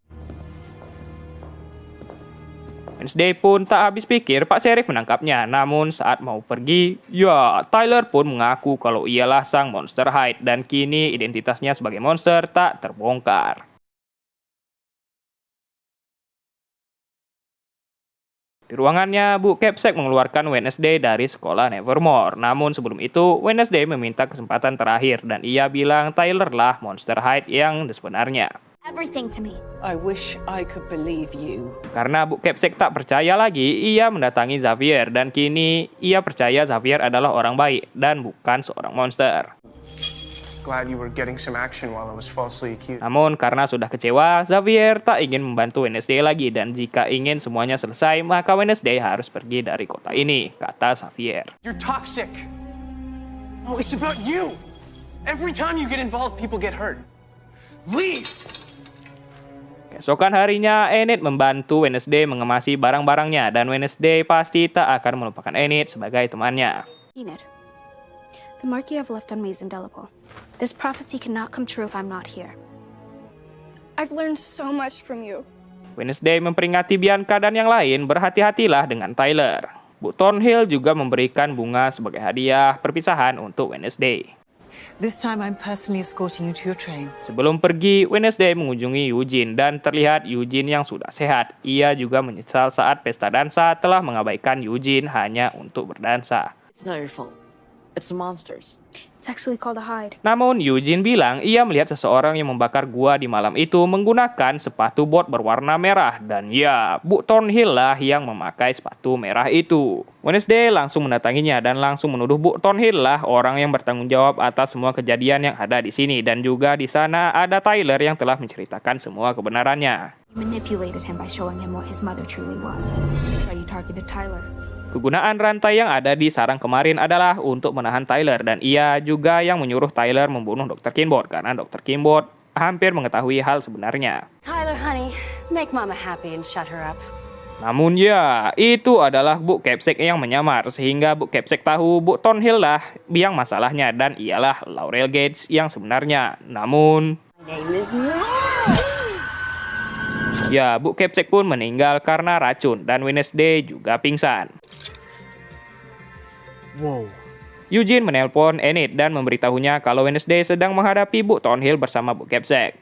Speaker 1: Wednesday pun tak habis pikir Pak Sheriff menangkapnya, namun saat mau pergi, ya Tyler pun mengaku kalau ialah sang monster Hyde dan kini identitasnya sebagai monster tak terbongkar. Di ruangannya, Bu Capsek mengeluarkan Wednesday dari sekolah Nevermore. Namun sebelum itu, Wednesday meminta kesempatan terakhir dan ia bilang Tyler lah Monster Hyde yang sebenarnya.
Speaker 5: Everything to me.
Speaker 4: I wish I could believe you.
Speaker 1: Karena Bu Capsek tak percaya lagi, ia mendatangi Xavier dan kini ia percaya Xavier adalah orang baik dan bukan seorang monster.
Speaker 19: Glad you were getting some action while I was falsely accused.
Speaker 1: Namun karena sudah kecewa, Xavier tak ingin membantu Wednesday lagi dan jika ingin semuanya selesai, maka Wednesday harus pergi dari kota ini, kata Xavier.
Speaker 19: You're toxic. No, it's about you. Every time you get involved, people get hurt. Leave.
Speaker 1: Keesokan harinya, Enid membantu Wednesday mengemasi barang-barangnya dan Wednesday pasti tak akan melupakan Enid sebagai temannya.
Speaker 2: Enid, the mark you have left on me is indelible. This prophecy cannot come true if I'm not here.
Speaker 12: I've learned so much from you.
Speaker 1: Wednesday memperingati Bianca dan yang lain berhati-hatilah dengan Tyler. Bu Thornhill juga memberikan bunga sebagai hadiah perpisahan untuk Wednesday.
Speaker 4: This time I'm personally escorting you to your train.
Speaker 1: Sebelum pergi, Wednesday mengunjungi Eugene dan terlihat Eugene yang sudah sehat. Ia juga menyesal saat pesta dansa telah mengabaikan Eugene hanya untuk berdansa.
Speaker 9: It's not your fault. It's the monsters.
Speaker 2: It's actually called a hide.
Speaker 1: Namun Eugene bilang ia melihat seseorang yang membakar gua di malam itu menggunakan sepatu bot berwarna merah dan ya, Bu Thornhill lah yang memakai sepatu merah itu. Wednesday langsung mendatanginya dan langsung menuduh Bu Thornhill lah orang yang bertanggung jawab atas semua kejadian yang ada di sini dan juga di sana ada Tyler yang telah menceritakan semua kebenarannya.
Speaker 2: You manipulated him by showing him what his mother truly was. That's why you targeted Tyler.
Speaker 1: Kegunaan rantai yang ada di sarang kemarin adalah untuk menahan Tyler dan ia juga yang menyuruh Tyler membunuh Dr. Kinboard karena Dr. Kinboard hampir mengetahui hal sebenarnya.
Speaker 17: Tyler, honey, make Mama happy and shut her up.
Speaker 1: Namun ya, itu adalah Bu Capsek yang menyamar sehingga Bu Capsek tahu Bu Thornhill lah yang masalahnya dan ialah Laurel Gates yang sebenarnya. Namun ya, Bu Capsek pun meninggal karena racun dan Wednesday juga pingsan.
Speaker 11: Wow.
Speaker 1: Eugene menelpon Enid dan memberitahunya kalau Wednesday sedang menghadapi Bu Thornhill bersama Bu Capsek.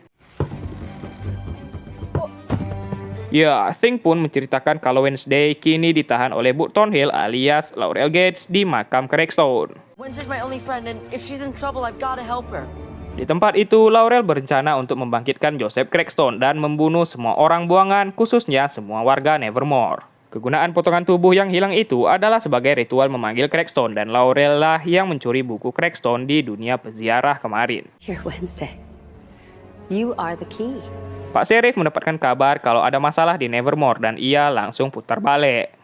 Speaker 1: Ya, Thing pun menceritakan kalau Wednesday kini ditahan oleh Bu Thornhill alias Laurel Gates di makam Craigstone.
Speaker 9: Wednesday's my only friend, and if she's in trouble, I've got to help her.
Speaker 1: Di tempat itu, Laurel berencana untuk membangkitkan Joseph Craigstone dan membunuh semua orang buangan, khususnya semua warga Nevermore. Kegunaan potongan tubuh yang hilang itu adalah sebagai ritual memanggil Craigstone dan Laurel lah yang mencuri buku Craigstone di dunia peziarah kemarin.
Speaker 17: Here, Wednesday. You are the key.
Speaker 1: Pak Sheriff mendapatkan kabar kalau ada masalah di Nevermore dan ia langsung putar balik.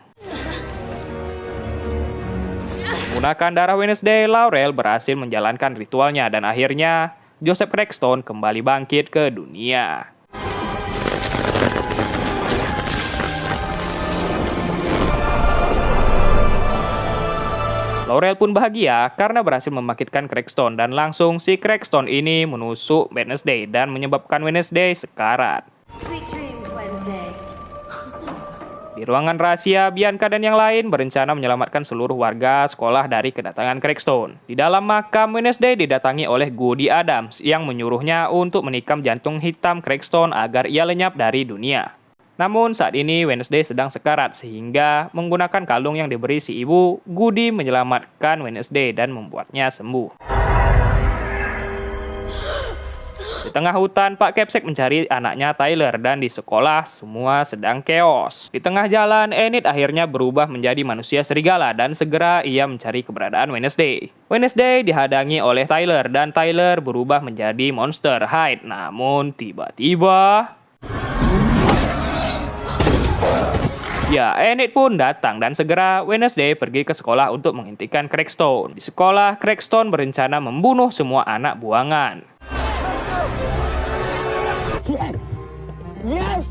Speaker 1: Menggunakan darah Wednesday, Laurel berhasil menjalankan ritualnya dan akhirnya Joseph Craigstone kembali bangkit ke dunia. Laurel pun bahagia karena berhasil membangkitkan Craigstone dan langsung si Craigstone ini menusuk Wednesday dan menyebabkan Wednesday sekarat.
Speaker 17: Sweet dreams, Wednesday.
Speaker 1: Di ruangan rahasia, Bianca dan yang lain berencana menyelamatkan seluruh warga sekolah dari kedatangan Craigstone. Di dalam makam, Wednesday didatangi oleh Goody Adams yang menyuruhnya untuk menikam jantung hitam Craigstone agar ia lenyap dari dunia. Namun saat ini Wednesday sedang sekarat sehingga menggunakan kalung yang diberi si ibu, Goody menyelamatkan Wednesday dan membuatnya sembuh. Di tengah hutan, Pak Capsek mencari anaknya Tyler dan di sekolah semua sedang chaos. Di tengah jalan, Enid akhirnya berubah menjadi manusia serigala dan segera ia mencari keberadaan Wednesday. Wednesday dihadangi oleh Tyler dan Tyler berubah menjadi Monster Hyde. Namun tiba-tiba ya, Enid pun datang dan segera Wednesday pergi ke sekolah untuk menghentikan Craigstone. Di sekolah, Craigstone berencana membunuh semua anak buangan.
Speaker 16: Yes! Yes!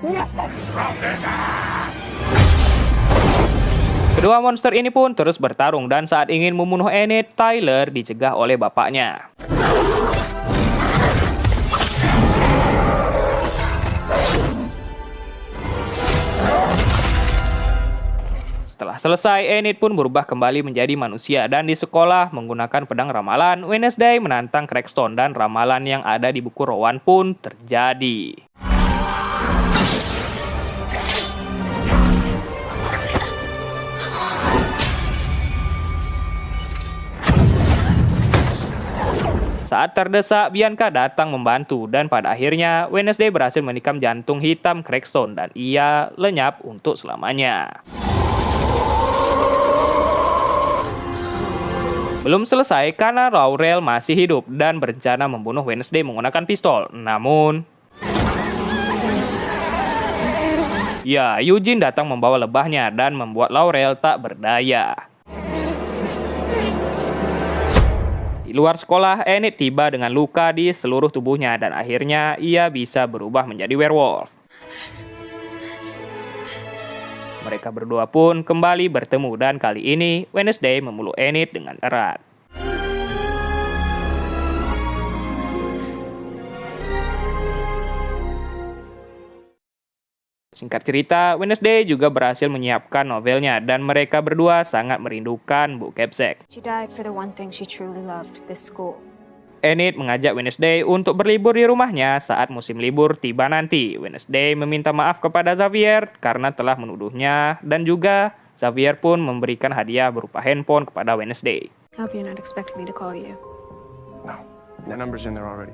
Speaker 16: Yes!
Speaker 1: Kedua monster ini pun terus bertarung dan saat ingin membunuh Enid, Tyler dicegah oleh bapaknya. Setelah selesai, Enid pun berubah kembali menjadi manusia dan di sekolah menggunakan pedang ramalan, Wednesday menantang Craigstone dan ramalan yang ada di buku Rowan pun terjadi. Saat terdesak, Bianca datang membantu dan pada akhirnya Wednesday berhasil menikam jantung hitam Crackstone dan ia lenyap untuk selamanya. Belum selesai karena Laurel masih hidup dan berencana membunuh Wednesday menggunakan pistol. Namun, ya, Eugene datang membawa lebahnya dan membuat Laurel tak berdaya. Di luar sekolah, Enid tiba dengan luka di seluruh tubuhnya dan akhirnya ia bisa berubah menjadi werewolf. Mereka berdua pun kembali bertemu dan kali ini Wednesday memeluk Enid dengan erat. Singkat cerita, Wednesday juga berhasil menyiapkan novelnya dan mereka berdua sangat merindukan Bu Kepsek.
Speaker 2: She died for the one thing she truly loved, this school.
Speaker 1: Enid mengajak Wednesday untuk berlibur di rumahnya saat musim libur tiba nanti. Wednesday meminta maaf kepada Xavier karena telah menuduhnya dan juga Xavier pun memberikan hadiah berupa handphone kepada Wednesday.
Speaker 2: I hope you're not expecting me to call you.
Speaker 3: No, the number's in there already.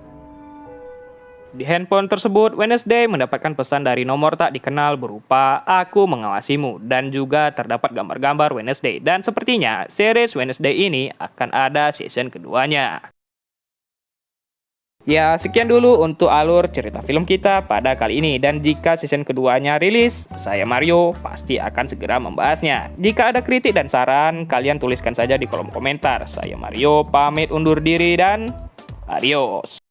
Speaker 1: Di handphone tersebut, Wednesday mendapatkan pesan dari nomor tak dikenal berupa "Aku mengawasimu" dan juga terdapat gambar-gambar Wednesday. Dan sepertinya series Wednesday ini akan ada season keduanya. Ya, sekian dulu untuk alur cerita film kita pada kali ini. Dan jika season keduanya rilis, saya Mario pasti akan segera membahasnya. Jika ada kritik dan saran, kalian tuliskan saja di kolom komentar. Saya Mario pamit undur diri dan adios.